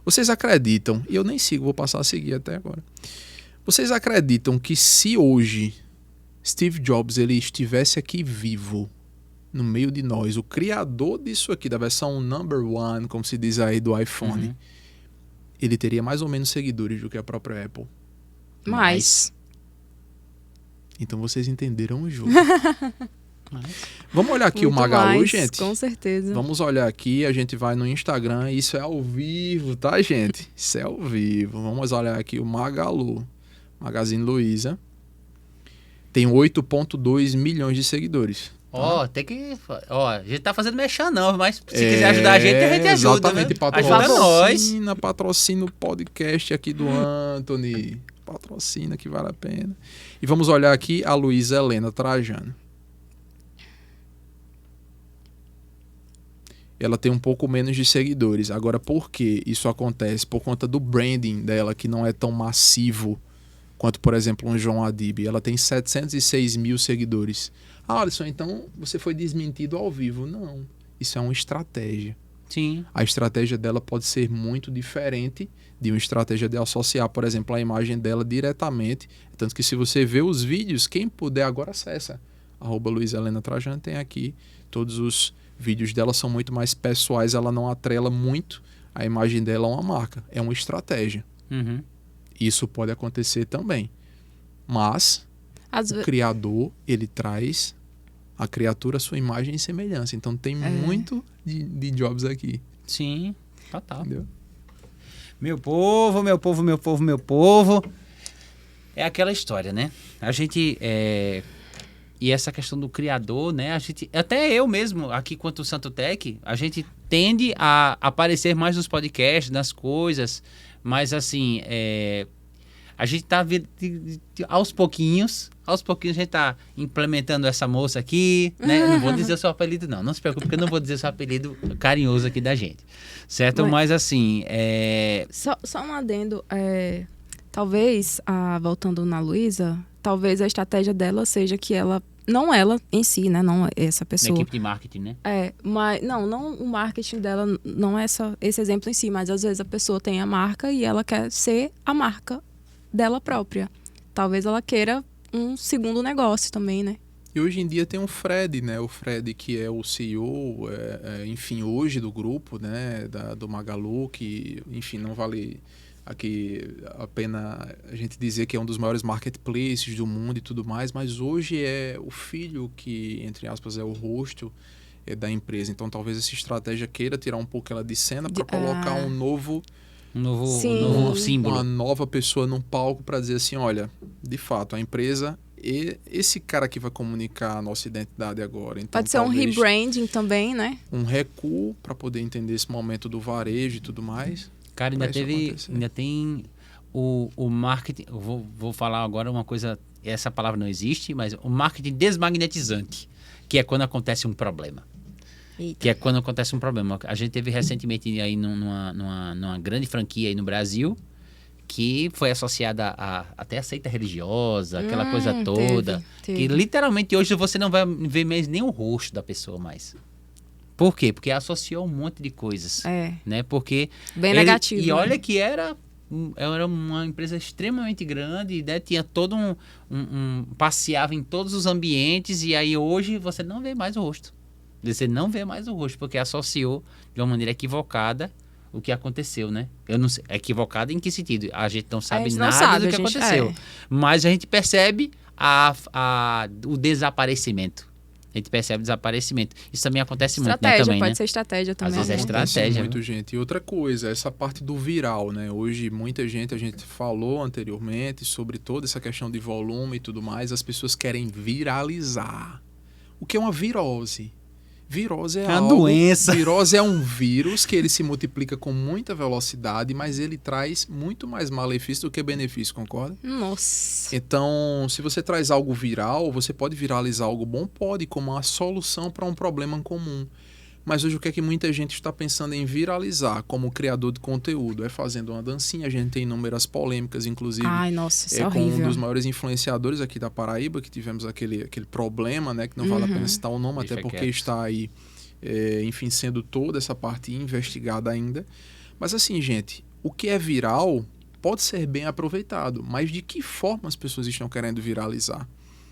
Speaker 3: Vocês acreditam, e eu nem sigo, vou passar a seguir até agora. Vocês acreditam que se hoje Steve Jobs ele estivesse aqui vivo, no meio de nós, o criador disso aqui, da versão number one, como se diz aí, do iPhone, ele teria mais ou menos seguidores do que a própria Apple?
Speaker 2: Mais.
Speaker 3: Então vocês entenderam o jogo. Vamos olhar aqui
Speaker 2: Muito
Speaker 3: o Magalu,
Speaker 2: mais,
Speaker 3: gente?
Speaker 2: Com certeza.
Speaker 3: Vamos olhar aqui, a gente vai no Instagram, isso é ao vivo, tá, gente? Isso é ao vivo. Vamos olhar aqui o Magalu, Magazine Luiza. Tem 8,2 milhões de seguidores.
Speaker 1: Tem que... a gente tá fazendo mexer não, mas se quiser ajudar a gente ajuda.
Speaker 3: Exatamente,
Speaker 1: Né? Ajuda nós.
Speaker 3: Patrocina o podcast aqui do Anthony. Patrocina que vale a pena. E vamos olhar aqui a Luísa Helena Trajano. Ela tem um pouco menos de seguidores. Agora, por que isso acontece? Por conta do branding dela, que não é tão massivo quanto, por exemplo, um João Adib. Ela tem 706 mil seguidores. Ah, Alisson, então você foi desmentido ao vivo. Não, isso é uma estratégia.
Speaker 1: Sim.
Speaker 3: A estratégia dela pode ser muito diferente de uma estratégia de associar, por exemplo, a imagem dela diretamente. Tanto que se você vê os vídeos, quem puder agora acessa. @LuizaHelenaTrajano tem aqui. Todos os vídeos dela são muito mais pessoais, ela não atrela muito a imagem dela a uma marca. É uma estratégia.
Speaker 1: Uhum.
Speaker 3: Isso pode acontecer também. Mas o criador, ele traz a criatura, a sua imagem e semelhança. Então tem muito de Jobs aqui.
Speaker 1: Sim, total.
Speaker 3: Entendeu?
Speaker 1: Meu povo, meu povo, meu povo, meu povo. É aquela história, né? A gente... E essa questão do criador, né? A gente, até eu mesmo, aqui quanto o Santo Tech, a gente tende a aparecer mais nos podcasts, nas coisas, mas assim, a gente tá aos pouquinhos a gente tá implementando essa moça aqui, né? Não vou dizer o seu apelido, não se preocupe, porque eu não vou dizer o seu apelido carinhoso aqui da gente, certo? Mas assim,
Speaker 2: Só um adendo, talvez, voltando na Luísa, talvez a estratégia dela seja que ela, não ela em si, né, não essa pessoa.
Speaker 1: Na equipe de marketing, né?
Speaker 2: Mas não o marketing dela, não é esse exemplo em si, mas às vezes a pessoa tem a marca e ela quer ser a marca dela própria. Talvez ela queira um segundo negócio também, né?
Speaker 3: E hoje em dia tem o Fred, né? O Fred que é o CEO, enfim, hoje do grupo, né? Do Magalu, que, enfim, não vale aqui a pena a gente dizer que é um dos maiores marketplaces do mundo e tudo mais, mas hoje é o filho que, entre aspas, é o rosto da empresa. Então talvez essa estratégia queira tirar um pouco ela de cena para colocar um novo símbolo, uma nova pessoa num palco para dizer assim, olha, de fato, a empresa, esse cara que vai comunicar a nossa identidade agora. Então,
Speaker 2: pode ser um rebranding também, né?
Speaker 3: Um recuo para poder entender esse momento do varejo e tudo mais.
Speaker 1: Cara, ainda tem o marketing, eu vou falar agora uma coisa, essa palavra não existe, mas o marketing desmagnetizante, que é quando acontece um problema.
Speaker 2: Eita.
Speaker 1: Que é quando acontece um problema. A gente teve recentemente aí numa grande franquia aí no Brasil, que foi associada até a seita religiosa, aquela coisa toda.
Speaker 2: Teve.
Speaker 1: Que literalmente hoje você não vai ver mais nem o rosto da pessoa mais. Por quê? Porque associou um monte de coisas. Né? Porque
Speaker 2: bem negativo.
Speaker 1: E olha que era uma empresa extremamente grande, né? Tinha todo passeava em todos os ambientes, e aí hoje você não vê mais o rosto. Você não vê mais o rosto, porque associou de uma maneira equivocada o que aconteceu, né? Eu não sei, equivocada em que sentido? A gente não sabe nada do que aconteceu. Mas a gente percebe o desaparecimento. A gente percebe o desaparecimento. Isso também acontece muito, né? Também,
Speaker 2: pode
Speaker 1: né?
Speaker 2: ser estratégia também.
Speaker 1: Às vezes é estratégia.
Speaker 3: Muito, gente. E outra coisa, essa parte do viral, né? Hoje, muita gente, a gente falou anteriormente sobre toda essa questão de volume e tudo mais, as pessoas querem viralizar. O que é uma virose? Virose é
Speaker 1: uma doença.
Speaker 3: Virose é um vírus que ele se multiplica com muita velocidade, mas ele traz muito mais malefício do que benefício, concorda?
Speaker 2: Nossa.
Speaker 3: Então, se você traz algo viral, você pode viralizar algo bom? Pode, como uma solução para um problema comum. Mas hoje o que é que muita gente está pensando em viralizar como criador de conteúdo? É fazendo uma dancinha, a gente tem inúmeras polêmicas, inclusive.
Speaker 2: Ai, nossa, isso é
Speaker 3: com
Speaker 2: horrível.
Speaker 3: um dos maiores influenciadores aqui da Paraíba, que tivemos aquele problema, né? Que não vale a pena citar o nome, até porque está aí, enfim, sendo toda essa parte investigada ainda. Mas assim, gente, o que é viral pode ser bem aproveitado, mas de que forma as pessoas estão querendo viralizar?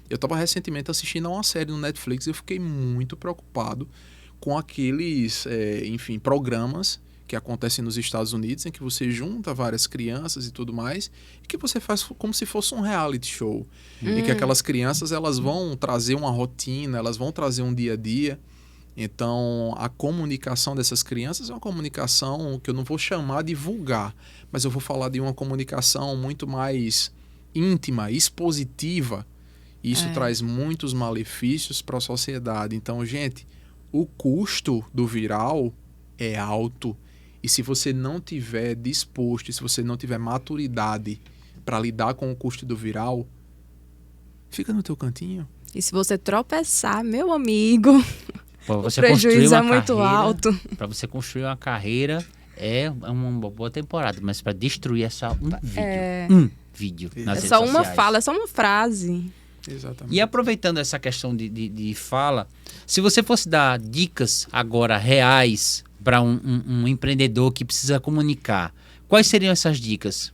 Speaker 3: Eu estava recentemente assistindo a uma série no Netflix e eu fiquei muito preocupado com aqueles, enfim, programas que acontecem nos Estados Unidos, em que você junta várias crianças e tudo mais, e que você faz como se fosse um reality show. E que aquelas crianças, elas vão trazer uma rotina, elas vão trazer um dia a dia. Então, a comunicação dessas crianças é uma comunicação que eu não vou chamar de vulgar, mas eu vou falar de uma comunicação muito mais íntima, expositiva. E isso traz muitos malefícios para a sociedade. Então, gente, o custo do viral é alto. E se você não tiver disposto, se você não tiver maturidade para lidar com o custo do viral, fica no teu cantinho.
Speaker 2: E se você tropeçar, meu amigo, o prejuízo é muito alto.
Speaker 1: Para você construir uma carreira, é uma boa temporada. Mas para destruir é só um vídeo. vídeo
Speaker 3: É
Speaker 1: nas
Speaker 2: É
Speaker 1: redes
Speaker 2: só uma
Speaker 1: sociais.
Speaker 2: fala, é só uma frase.
Speaker 3: Exatamente.
Speaker 1: E aproveitando essa questão de fala, se você fosse dar dicas agora reais para um empreendedor que precisa comunicar, quais seriam essas dicas?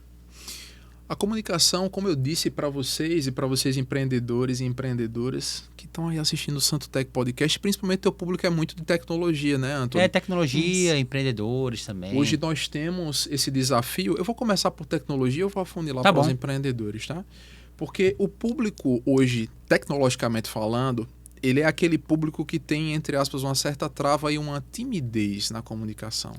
Speaker 3: A comunicação, como eu disse para vocês e para vocês empreendedores e empreendedoras que estão aí assistindo o Santo Tech Podcast, principalmente teu público é muito de tecnologia, né, Antônio?
Speaker 1: É tecnologia, empreendedores também.
Speaker 3: Hoje nós temos esse desafio. Eu vou começar por tecnologia, eu vou afunilar
Speaker 1: Tá
Speaker 3: para os
Speaker 1: bom.
Speaker 3: empreendedores, tá? Porque o público hoje, tecnologicamente falando, ele é aquele público que tem, entre aspas, uma certa trava e uma timidez na comunicação.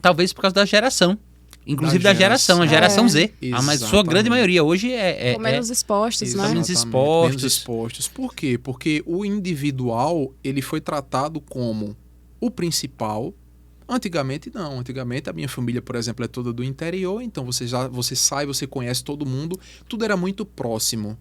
Speaker 1: Talvez por causa da geração. Inclusive da geração, a
Speaker 3: geração.
Speaker 1: geração Z. Mas sua
Speaker 3: Exatamente.
Speaker 1: grande maioria hoje é
Speaker 2: Com menos expostos, né?
Speaker 1: Menos
Speaker 3: Exatamente,
Speaker 1: expostos.
Speaker 3: menos expostos. Por quê? Porque o individual, ele foi tratado como o principal. Antigamente não. Antigamente a minha família, por exemplo, é toda do interior, então você sai, você conhece todo mundo, tudo era muito próximo.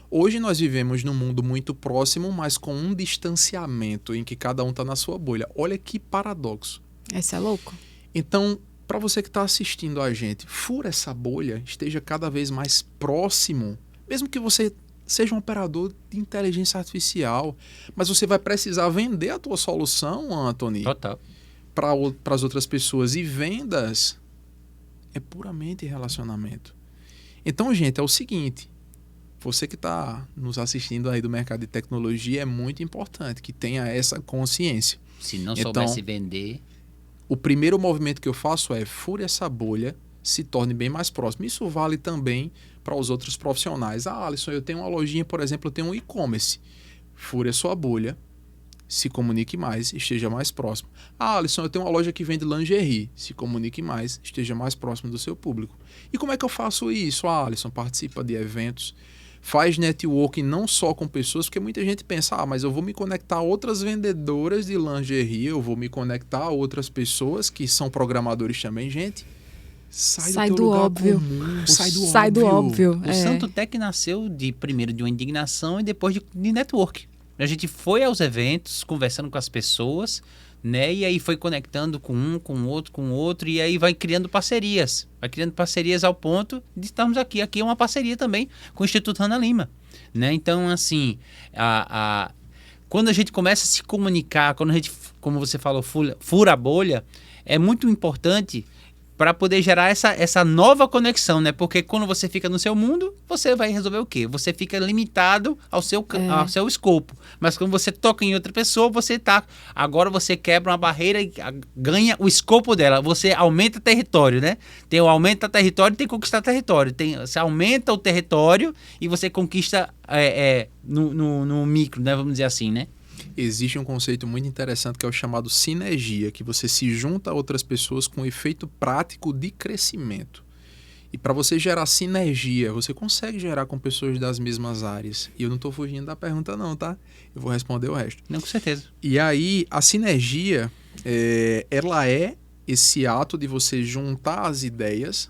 Speaker 3: Hoje nós vivemos num mundo muito próximo, mas com um distanciamento em que cada um está na sua bolha. Olha que paradoxo.
Speaker 2: Esse é louco.
Speaker 3: Então, para você que está assistindo a gente, fura essa bolha, esteja cada vez mais próximo, mesmo que você seja um operador de inteligência artificial, mas você vai precisar vender a tua solução, Anthony,
Speaker 1: Total.
Speaker 3: para as outras pessoas. E vendas é puramente relacionamento. Então, gente, é o seguinte, você que está nos assistindo aí do mercado de tecnologia, é muito importante que tenha essa consciência.
Speaker 1: Se não
Speaker 3: Então,
Speaker 1: soubesse vender,
Speaker 3: o primeiro movimento que eu faço é fure essa bolha, se torne bem mais próximo. Isso vale também para os outros profissionais. Ah, Alisson, eu tenho uma lojinha, por exemplo, eu tenho um e-commerce. Fure a sua bolha, se comunique mais, esteja mais próximo. Ah, Alisson, eu tenho uma loja que vende lingerie. Se comunique mais, esteja mais próximo do seu público. E como é que eu faço isso? Ah, Alisson, participa de eventos, faz networking não só com pessoas, porque muita gente pensa, mas eu vou me conectar a outras vendedoras de lingerie, eu vou me conectar a outras pessoas que são programadores também. Gente, sai do teu lugar
Speaker 2: óbvio.
Speaker 3: comum,
Speaker 2: Sai do óbvio.
Speaker 1: o Santo Tech nasceu primeiro de uma indignação e depois de network. A gente foi aos eventos, conversando com as pessoas, né? E aí foi conectando com um, com outro, e aí vai criando parcerias. Vai criando parcerias ao ponto de estarmos aqui. Aqui é uma parceria também com o Instituto Ana Lima, né? Então, assim, quando a gente começa a se comunicar, quando a gente, como você falou, fura a bolha, é muito importante para poder gerar essa nova conexão, né? Porque quando você fica no seu mundo, você vai resolver o quê? Você fica limitado ao seu escopo. Mas quando você toca em outra pessoa, agora você quebra uma barreira e ganha o escopo dela. Você aumenta território, né? Tem o aumenta território e tem conquistar território. Você aumenta o território e você conquista no micro, né? Vamos dizer assim, né?
Speaker 3: Existe um conceito muito interessante que é o chamado sinergia, que você se junta a outras pessoas com efeito prático de crescimento. E para você gerar sinergia, você consegue gerar com pessoas das mesmas áreas. E eu não estou fugindo da pergunta não, tá? Eu vou responder o resto.
Speaker 1: Não, com certeza.
Speaker 3: E aí, a sinergia, ela é esse ato de você juntar as ideias,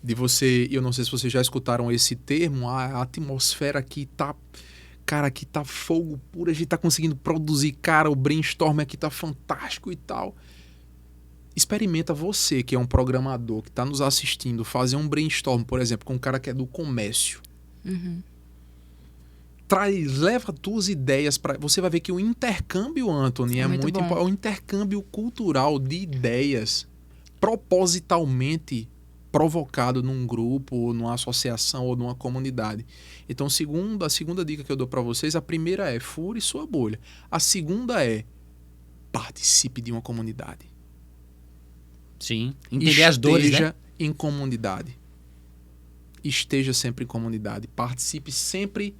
Speaker 3: de você, eu não sei se vocês já escutaram esse termo, a atmosfera aqui tá... Cara, aqui tá fogo puro, a gente tá conseguindo produzir, cara, o brainstorm aqui tá fantástico e tal. Experimenta você, que é um programador, que tá nos assistindo, fazer um brainstorm, por exemplo, com um cara que é do comércio.
Speaker 2: Uhum.
Speaker 3: Leva tuas ideias para... Você vai ver que o intercâmbio, Anthony, é muito
Speaker 2: bom.
Speaker 3: importante. O intercâmbio cultural de ideias, propositalmente provocado num grupo, ou numa associação, ou numa comunidade. Então, a segunda dica que eu dou para vocês, a primeira é fure sua bolha. A segunda é participe de uma comunidade.
Speaker 1: Sim. Entender as dores, né?
Speaker 3: Esteja em comunidade. Esteja sempre em comunidade. Participe sempre,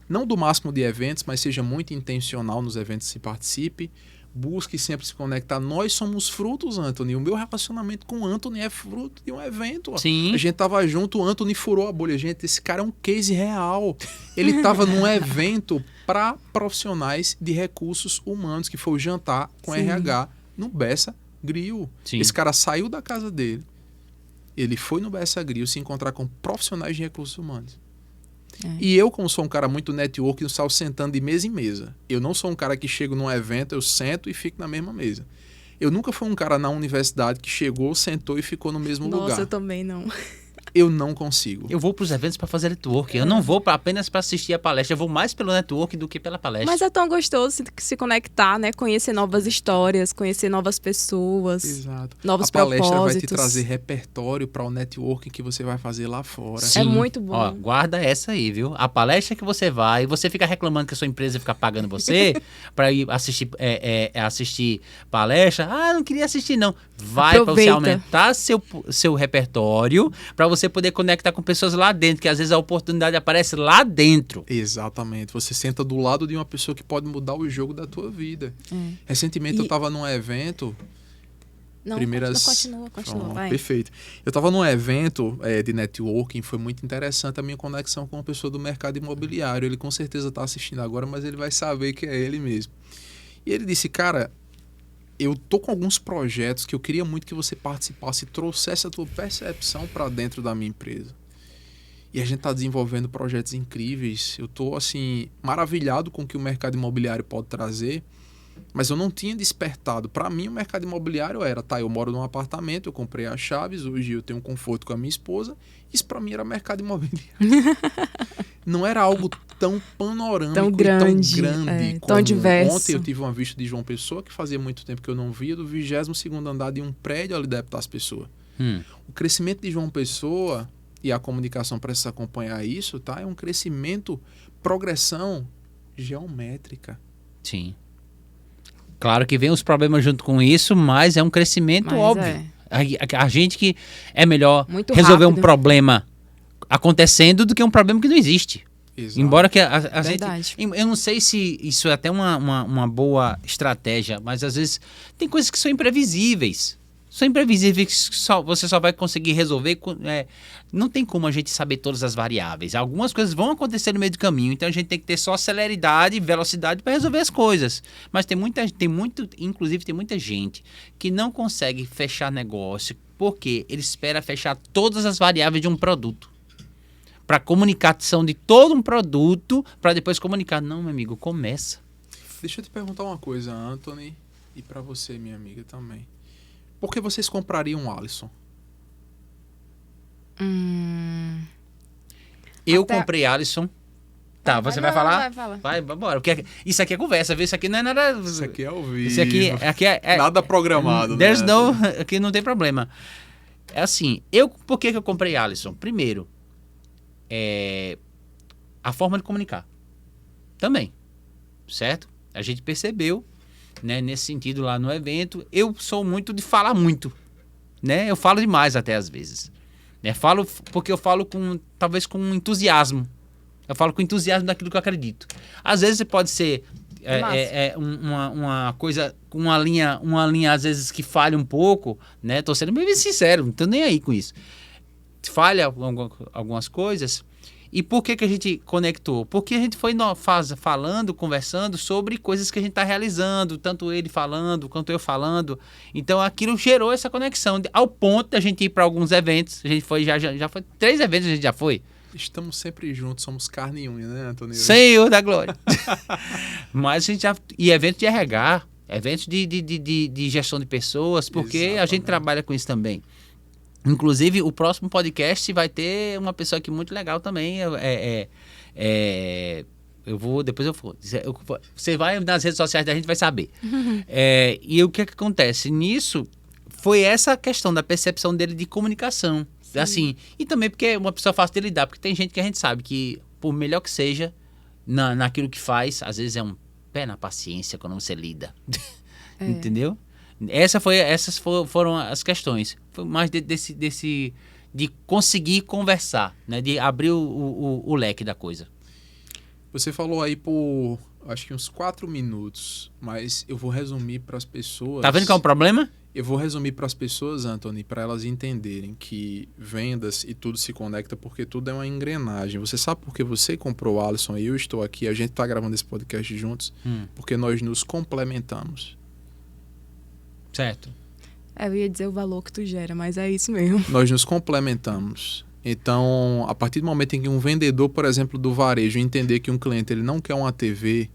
Speaker 3: não do máximo de eventos, mas seja muito intencional nos eventos que participe. Busque sempre se conectar. Nós somos frutos, Anthony. O meu relacionamento com o Anthony é fruto de um evento.
Speaker 1: Sim.
Speaker 3: A gente tava junto, o Anthony furou a bolha. Gente, esse cara é um case real. Ele tava num evento para profissionais de recursos humanos, que foi o jantar com
Speaker 2: Sim.
Speaker 3: RH no Bessa Grill.
Speaker 1: Sim.
Speaker 3: Esse cara saiu da casa dele. Ele foi no Bessa Grill se encontrar com profissionais de recursos humanos. E eu, como sou um cara muito network, eu saio sentando de mesa em mesa. Eu não sou um cara que chego num evento, eu sento e fico na mesma mesa. Eu nunca fui um cara na universidade que chegou, sentou e ficou no mesmo lugar.
Speaker 2: Nossa, eu também não.
Speaker 3: Eu não consigo.
Speaker 1: Eu vou para os eventos para fazer network. Eu não vou apenas para assistir a palestra. Eu vou mais pelo network do que pela palestra.
Speaker 2: Mas é tão gostoso se conectar, né? Conhecer novas histórias, conhecer novas pessoas,
Speaker 3: Exato.
Speaker 2: novos
Speaker 3: A palestra
Speaker 2: propósitos.
Speaker 3: vai te trazer repertório para o networking que você vai fazer lá fora.
Speaker 2: É muito bom.
Speaker 1: Ó, guarda essa aí, viu? A palestra que você vai, você fica reclamando que a sua empresa fica pagando você para ir assistir palestra. Ah, não queria assistir, não. Vai para você
Speaker 2: Aproveita.
Speaker 1: aumentar seu repertório, para você poder conectar com pessoas lá dentro, que às vezes a oportunidade aparece lá dentro.
Speaker 3: Exatamente. Você senta do lado de uma pessoa que pode mudar o jogo da tua vida. Recentemente eu estava num evento...
Speaker 2: Não, continua,
Speaker 3: Pronto,
Speaker 2: vai.
Speaker 3: perfeito. Eu estava num evento de networking, foi muito interessante a minha conexão com uma pessoa do mercado imobiliário. Ele com certeza está assistindo agora, mas ele vai saber que é ele mesmo. E ele disse, cara, eu tô com alguns projetos que eu queria muito que você participasse e trouxesse a tua percepção para dentro da minha empresa. E a gente está desenvolvendo projetos incríveis. Eu tô assim maravilhado com o que o mercado imobiliário pode trazer. Mas eu não tinha despertado. Para mim, o mercado imobiliário era, eu moro num apartamento, eu comprei as chaves, hoje eu tenho um conforto com a minha esposa. Isso para mim era mercado imobiliário. Não era algo tão panorâmico
Speaker 2: tão
Speaker 3: grande,
Speaker 2: tão diverso.
Speaker 3: Ontem eu tive uma vista de João Pessoa, que fazia muito tempo que eu não via, do 22º andar de um prédio ali da Epitácio Pessoa. O crescimento de João Pessoa, e a comunicação precisa acompanhar isso, é um crescimento, progressão geométrica.
Speaker 1: Sim. Claro que vem os problemas junto com isso, mas é um crescimento óbvio. A gente que é melhor
Speaker 2: muito
Speaker 1: resolver
Speaker 2: rápido.
Speaker 1: um problema acontecendo do que um problema que não existe.
Speaker 3: Exato.
Speaker 1: Embora que a
Speaker 2: Verdade.
Speaker 1: gente... Eu não sei se isso é até uma boa estratégia, mas às vezes tem coisas que são imprevisíveis. São imprevisíveis que você só vai conseguir resolver. Não tem como a gente saber todas as variáveis. Algumas coisas vão acontecer no meio do caminho, então a gente tem que ter só celeridade e velocidade para resolver as coisas. Mas inclusive tem muita gente que não consegue fechar negócio porque ele espera fechar todas as variáveis de um produto. Para comunicação de todo um produto, para depois comunicar. Não, meu amigo, começa.
Speaker 3: Deixa eu te perguntar uma coisa, Anthony, e para você, minha amiga, também. Por que vocês comprariam um Alisson?
Speaker 1: Eu comprei Alisson. Tá, você vai falar?
Speaker 2: Vai falar.
Speaker 1: Vai, vambora. Isso aqui é conversa, viu? Isso aqui não é nada...
Speaker 3: Isso aqui é ao vivo.
Speaker 1: Isso aqui é
Speaker 3: nada programado.
Speaker 1: There's no... Aqui não tem problema. É assim, por que eu comprei Alisson? Primeiro, a forma de comunicar. Também, certo? A gente percebeu, né, nesse sentido lá no evento, eu sou muito de falar muito, né? Eu falo demais até às vezes. Né? Porque eu falo talvez com entusiasmo. Eu falo com entusiasmo daquilo que eu acredito. Às vezes pode ser uma coisa, uma linha às vezes que falha um pouco, né? Tô sendo bem sincero, não tô nem aí com isso. Falha algumas coisas. E por que a gente conectou? Porque a gente foi conversando sobre coisas que a gente está realizando, tanto ele falando quanto eu falando. Então aquilo gerou essa conexão, ao ponto da gente ir para alguns eventos. A gente foi, já foi 3 eventos, a gente já foi.
Speaker 3: Estamos sempre juntos, somos carne e unha, né, Antônio?
Speaker 1: Senhor da glória. Mas a gente já... E eventos de RH, eventos de gestão de pessoas, porque
Speaker 3: Exatamente.
Speaker 1: A gente trabalha com isso também. Inclusive, o próximo podcast vai ter uma pessoa aqui muito legal também. Depois eu vou. Você vai nas redes sociais da gente, vai saber. E o que acontece? Nisso, foi essa questão da percepção dele de comunicação. Sim. Assim, e também porque é uma pessoa fácil de lidar, porque tem gente que a gente sabe que, por melhor que seja, naquilo que faz, às vezes é um pé na paciência quando você lida. Entendeu? Essas foram as questões. Foi mais de conseguir conversar, né? De abrir o leque da coisa.
Speaker 3: Você falou aí por, acho que uns 4 minutos, mas eu vou resumir para as pessoas...
Speaker 1: Tá vendo que é um problema?
Speaker 3: Eu vou resumir para as pessoas, Anthony, para elas entenderem que vendas e tudo se conecta porque tudo é uma engrenagem. Você sabe por que você comprou o Alisson e eu estou aqui, a gente está gravando esse podcast juntos? Porque nós nos complementamos.
Speaker 1: Certo.
Speaker 2: Eu ia dizer o valor que tu gera, mas é isso mesmo.
Speaker 3: Nós nos complementamos. Então, a partir do momento em que um vendedor, por exemplo, do varejo, entender que um cliente ele não quer uma TV,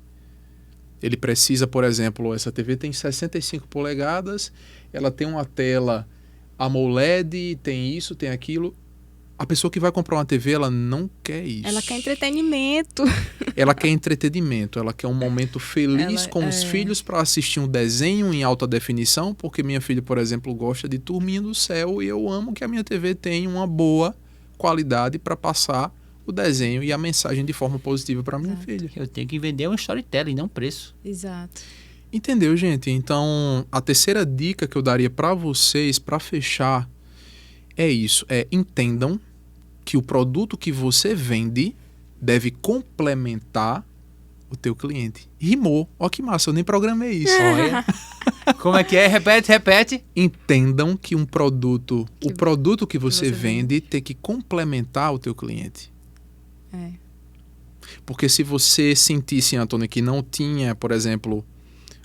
Speaker 3: ele precisa, por exemplo, essa TV tem 65 polegadas, ela tem uma tela AMOLED, tem isso, tem aquilo. A pessoa que vai comprar uma TV, ela não quer isso.
Speaker 2: Ela quer entretenimento.
Speaker 3: Ela quer entretenimento, ela quer um momento feliz
Speaker 2: Ela-
Speaker 3: com os filhos para assistir um desenho em alta definição, porque minha filha, por exemplo, gosta de Turminha do Céu e eu amo que a minha TV tenha uma boa qualidade para passar o desenho e a mensagem de forma positiva para minha
Speaker 2: Exato.
Speaker 3: filha.
Speaker 1: Eu tenho que vender um storytelling, não um preço.
Speaker 2: Exato.
Speaker 3: Entendeu, gente? Então, a terceira dica que eu daria para vocês, para fechar, é isso. Entendam que o produto que você vende deve complementar o teu cliente. Rimou. Ó que massa, eu nem programei isso.
Speaker 1: Olha. Como é que é? Repete.
Speaker 3: Entendam que o produto que você
Speaker 2: você
Speaker 3: vende tem que complementar o teu cliente.
Speaker 2: É.
Speaker 3: Porque se você sentisse, Antônio, que não tinha, por exemplo,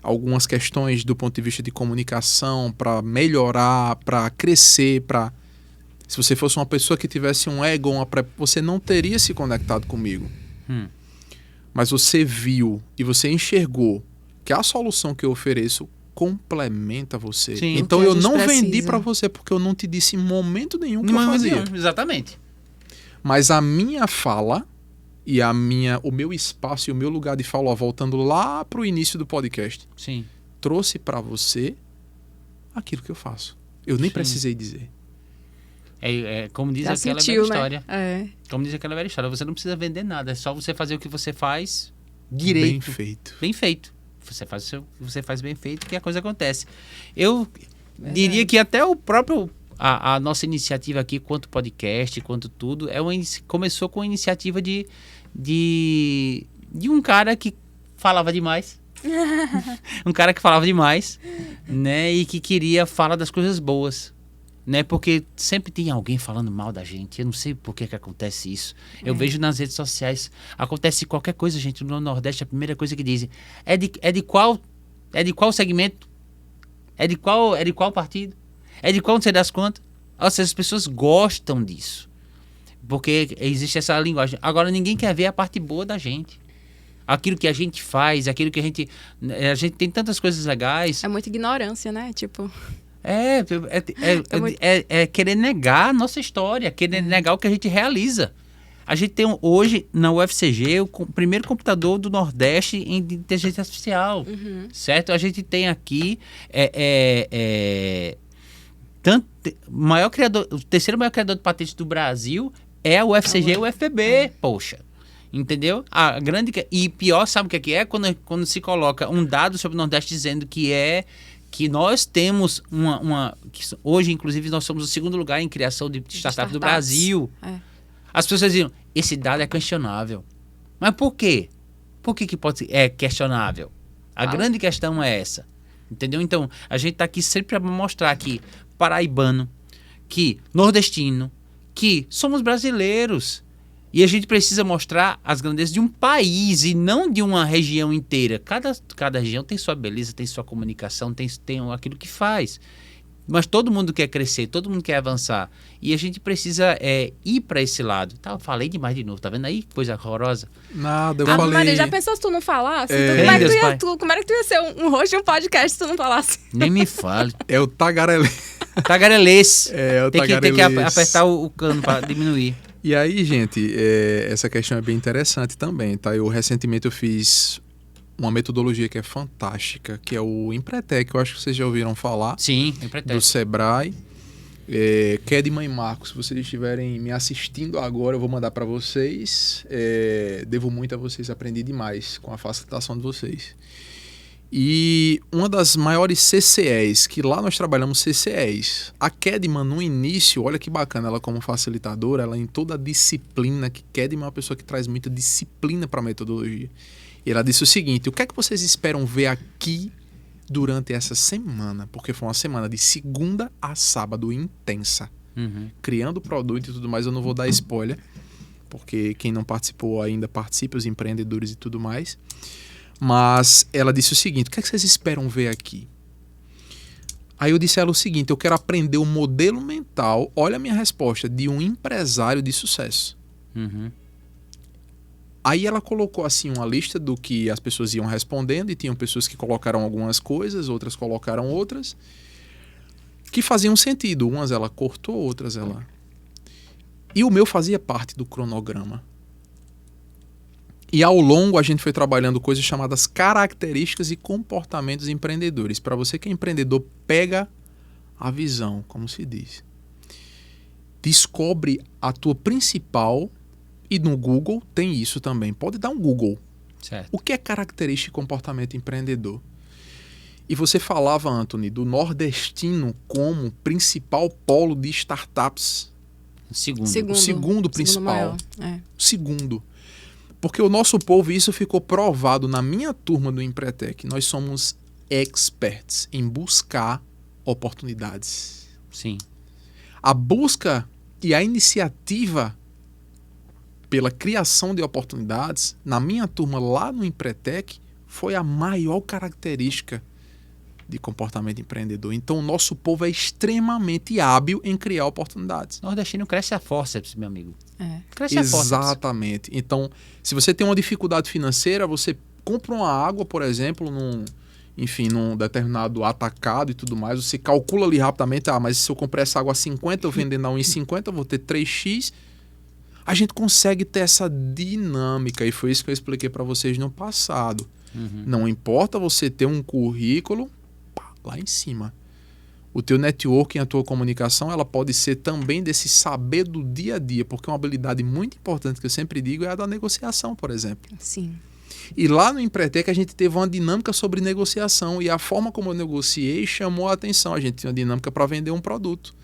Speaker 3: algumas questões do ponto de vista de comunicação para melhorar, para crescer, se você fosse uma pessoa que tivesse um ego, você não teria se conectado comigo. Mas você viu e você enxergou que a solução que eu ofereço complementa você.
Speaker 1: Sim.
Speaker 3: Então
Speaker 2: O que a
Speaker 3: eu
Speaker 2: gente
Speaker 3: não vendi
Speaker 2: precisa.
Speaker 3: para você porque eu não te disse em momento nenhum que eu fazia.
Speaker 1: Exatamente.
Speaker 3: Mas a minha fala e o meu espaço e o meu lugar de fala, ó, voltando lá para o início do podcast,
Speaker 1: Sim.
Speaker 3: trouxe para você aquilo que eu faço. Eu nem
Speaker 1: Sim.
Speaker 3: precisei dizer.
Speaker 1: Como diz
Speaker 2: Já
Speaker 1: aquela
Speaker 2: sentiu,
Speaker 1: velha
Speaker 2: né?
Speaker 1: história.
Speaker 2: É.
Speaker 1: Como diz aquela velha história, você não precisa vender nada, é só você fazer o que você faz
Speaker 3: Bem
Speaker 1: direito.
Speaker 3: feito.
Speaker 1: Bem feito. Você faz o que você faz bem feito que a coisa acontece. Eu diria que até o próprio a nossa iniciativa aqui, quanto podcast, quanto tudo, começou com a iniciativa de um cara que falava demais. Um cara que falava demais, né? E que queria falar das coisas boas, né? Porque sempre tem alguém falando mal da gente. Eu não sei por que acontece isso. Eu vejo nas redes sociais, acontece qualquer coisa, gente, no Nordeste, a primeira coisa que dizem é de qual segmento? É de qual partido? É de qual não sei das quantas? Ou seja, as pessoas gostam disso. Porque existe essa linguagem. Agora, ninguém quer ver a parte boa da gente. Aquilo que a gente faz, aquilo que a gente tem tantas coisas legais.
Speaker 2: É muita ignorância, né? Tipo,
Speaker 1: É querer negar a nossa história, querer negar o que a gente realiza. A gente tem hoje na UFCG o primeiro computador do Nordeste em inteligência artificial, certo? A gente tem aqui o terceiro maior criador de patentes do Brasil é a UFCG e o UFPB, poxa. Entendeu? E pior, sabe o que é? Quando se coloca um dado sobre o Nordeste dizendo que nós temos hoje, inclusive, nós somos o segundo lugar em criação de startups do Brasil. As pessoas diziam, esse dado é questionável. Mas por quê? Por que pode ser questionável? A grande questão é essa. Entendeu? Então, a gente está aqui sempre para mostrar que paraibano, que nordestino, que somos brasileiros. E a gente precisa mostrar as grandezas de um país e não de uma região inteira. Cada região tem sua beleza, tem sua comunicação, tem aquilo que faz. Mas todo mundo quer crescer, todo mundo quer avançar. E a gente precisa ir para esse lado. Tá, falei demais de novo, tá vendo aí? Coisa horrorosa.
Speaker 3: Nada, eu
Speaker 2: Ave
Speaker 3: falei...
Speaker 2: Maria, já pensou se tu não falasse?
Speaker 1: Meu Deus, pai.
Speaker 2: Como é que tu ia ser um host de um podcast se tu não falasse?
Speaker 1: Nem me fale.
Speaker 3: É o tagarelê.
Speaker 1: Tagarelês.
Speaker 3: É o
Speaker 1: Tem que
Speaker 3: tagarelês.
Speaker 1: apertar o cano para diminuir.
Speaker 3: E aí, gente, essa questão é bem interessante também, tá? Recentemente eu fiz uma metodologia que é fantástica, que é o Empretec, eu acho que vocês já ouviram falar.
Speaker 1: Sim,
Speaker 3: Do Sebrae. Kedman e Marcos, se vocês estiverem me assistindo agora, eu vou mandar para vocês. Devo muito a vocês, aprendi demais com a facilitação de vocês. E uma das maiores CCEs, que lá nós trabalhamos CCEs, a Kedman no início, olha que bacana, ela como facilitadora, ela em toda a disciplina, que Kedman é uma pessoa que traz muita disciplina para a metodologia. E ela disse o seguinte, o que é que vocês esperam ver aqui durante essa semana? Porque foi uma semana de segunda a sábado intensa, criando produto e tudo mais, eu não vou dar spoiler, porque quem não participou ainda participe, os empreendedores e tudo mais. Mas ela disse o seguinte, o que é que vocês esperam ver aqui? Aí eu disse a ela o seguinte, eu quero aprender o modelo mental, olha a minha resposta, de um empresário de sucesso. Aí ela colocou assim uma lista do que as pessoas iam respondendo, e tinham pessoas que colocaram algumas coisas, outras colocaram outras, que faziam sentido. Umas ela cortou, outras ela... E o meu fazia parte do cronograma. E ao longo a gente foi trabalhando coisas chamadas características e comportamentos empreendedores. Para você que é empreendedor, pega a visão, como se diz. Descobre a tua principal, e no Google tem isso também. Pode dar um Google.
Speaker 1: Certo.
Speaker 3: O que é característica e comportamento empreendedor? E você falava, Anthony, do nordestino como principal polo de startups.
Speaker 1: O segundo.
Speaker 3: O segundo principal.
Speaker 2: É.
Speaker 3: O segundo. Porque o nosso povo, isso ficou provado na minha turma do Empretec, nós somos experts em buscar oportunidades.
Speaker 1: Sim.
Speaker 3: A busca e a iniciativa pela criação de oportunidades, na minha turma lá no Empretec, foi a maior característica de comportamento empreendedor. Então, o nosso povo é extremamente hábil em criar oportunidades.
Speaker 1: Nordestino cresce a forceps, meu amigo.
Speaker 2: É.
Speaker 1: Cresce a forceps.
Speaker 3: Exatamente. Então, se você tem uma dificuldade financeira, você compra uma água, por exemplo, num determinado atacado e tudo mais, você calcula ali rapidamente, mas se eu comprar essa água a 50, eu vendendo a 1,50, eu vou ter 3x. A gente consegue ter essa dinâmica, e foi isso que eu expliquei para vocês no passado.
Speaker 1: Uhum.
Speaker 3: Não importa você ter um currículo lá em cima. O teu networking, a tua comunicação, ela pode ser também desse saber do dia a dia, porque uma habilidade muito importante que eu sempre digo é a da negociação, por exemplo.
Speaker 2: Sim.
Speaker 3: E lá no Empretec a gente teve uma dinâmica sobre negociação, e a forma como eu negociei chamou a atenção. A gente tinha uma dinâmica para vender um produto.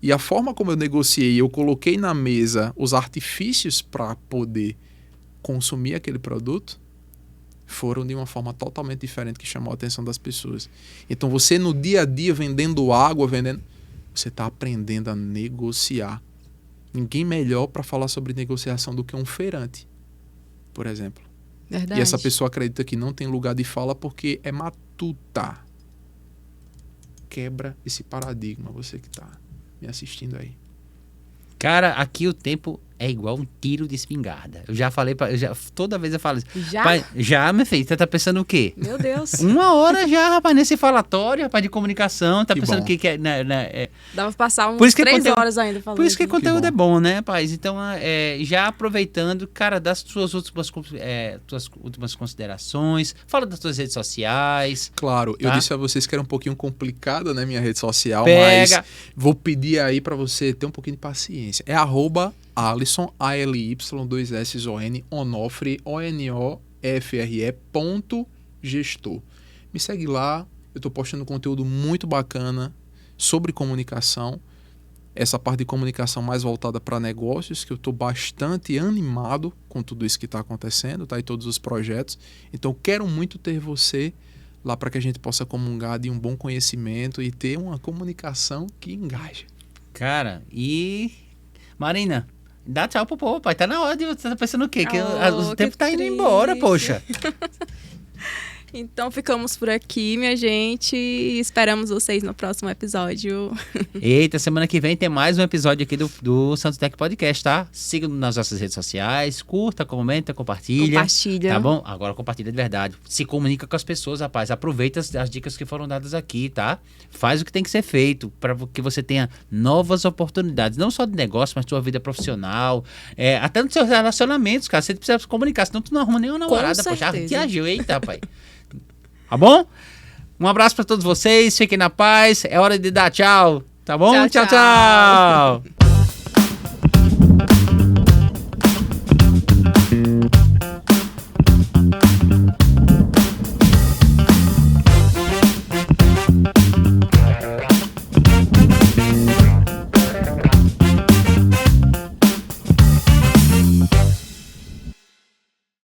Speaker 3: E a forma como eu negociei, eu coloquei na mesa os artifícios para poder consumir aquele produto, foram de uma forma totalmente diferente que chamou a atenção das pessoas. Então você no dia a dia vendendo água, você está aprendendo a negociar. Ninguém melhor para falar sobre negociação do que um feirante, por exemplo.
Speaker 2: Verdade.
Speaker 3: E essa pessoa acredita que não tem lugar de fala porque é matuta. Quebra esse paradigma, você que está me assistindo aí.
Speaker 1: Cara, aqui o tempo é igual um tiro de espingarda. Eu já falei toda vez eu falo isso.
Speaker 2: Já?
Speaker 1: Pai, já, meu filho, você tá pensando o quê?
Speaker 2: Meu Deus.
Speaker 1: 1 hora já, rapaz, nesse falatório, rapaz, de comunicação. Tá
Speaker 3: Que
Speaker 1: pensando
Speaker 3: bom.
Speaker 1: o que é...
Speaker 2: Dava pra passar
Speaker 1: Por
Speaker 2: uns
Speaker 1: isso que
Speaker 2: 3
Speaker 1: conteúdo-
Speaker 2: horas ainda falando.
Speaker 1: Por isso que
Speaker 2: aqui.
Speaker 1: conteúdo
Speaker 3: bom.
Speaker 1: é bom, né, rapaz? Então, já aproveitando, cara, das tuas últimas considerações, fala das tuas redes sociais.
Speaker 3: Claro, eu
Speaker 1: Tá.
Speaker 3: disse a vocês que era um pouquinho complicada, né, minha rede social,
Speaker 1: Pega.
Speaker 3: mas vou pedir aí para você ter um pouquinho de paciência. É @Alisson, ALY2SON, Onofre, ONOFRE.gestor. Me segue lá, eu tô postando conteúdo muito bacana sobre comunicação. Essa parte de comunicação mais voltada para negócios, que eu estou bastante animado com tudo isso que está acontecendo, tá? E todos os projetos. Então, quero muito ter você lá para que a gente possa comungar de um bom conhecimento e ter uma comunicação que engaja.
Speaker 1: Cara, e... Marina, dá tchau pro povo, pai. Tá na hora de... Você tá pensando o quê? Que o
Speaker 2: Que
Speaker 1: tempo tá indo
Speaker 2: triste.
Speaker 1: embora, poxa.
Speaker 2: Então ficamos por aqui, minha gente. E esperamos vocês no próximo episódio.
Speaker 1: Eita, semana que vem tem mais um episódio aqui do Santo Tech Podcast, tá? Siga nas nossas redes sociais, curta, comenta, compartilha.
Speaker 2: Compartilha.
Speaker 1: Tá bom? Agora compartilha de verdade. Se comunica com as pessoas, rapaz. Aproveita as dicas que foram dadas aqui, tá? Faz o que tem que ser feito para que você tenha novas oportunidades. Não só de negócio, mas sua vida profissional. Até nos seus relacionamentos, cara. Você precisa se comunicar, senão tu não arruma nenhuma namorada. Poxa,
Speaker 2: certeza.
Speaker 1: te agiu. Eita, rapaz. Tá bom? Um abraço para todos vocês. Fiquem na paz. É hora de dar tchau. Tá bom?
Speaker 2: Tchau,
Speaker 1: Tchau, tchau.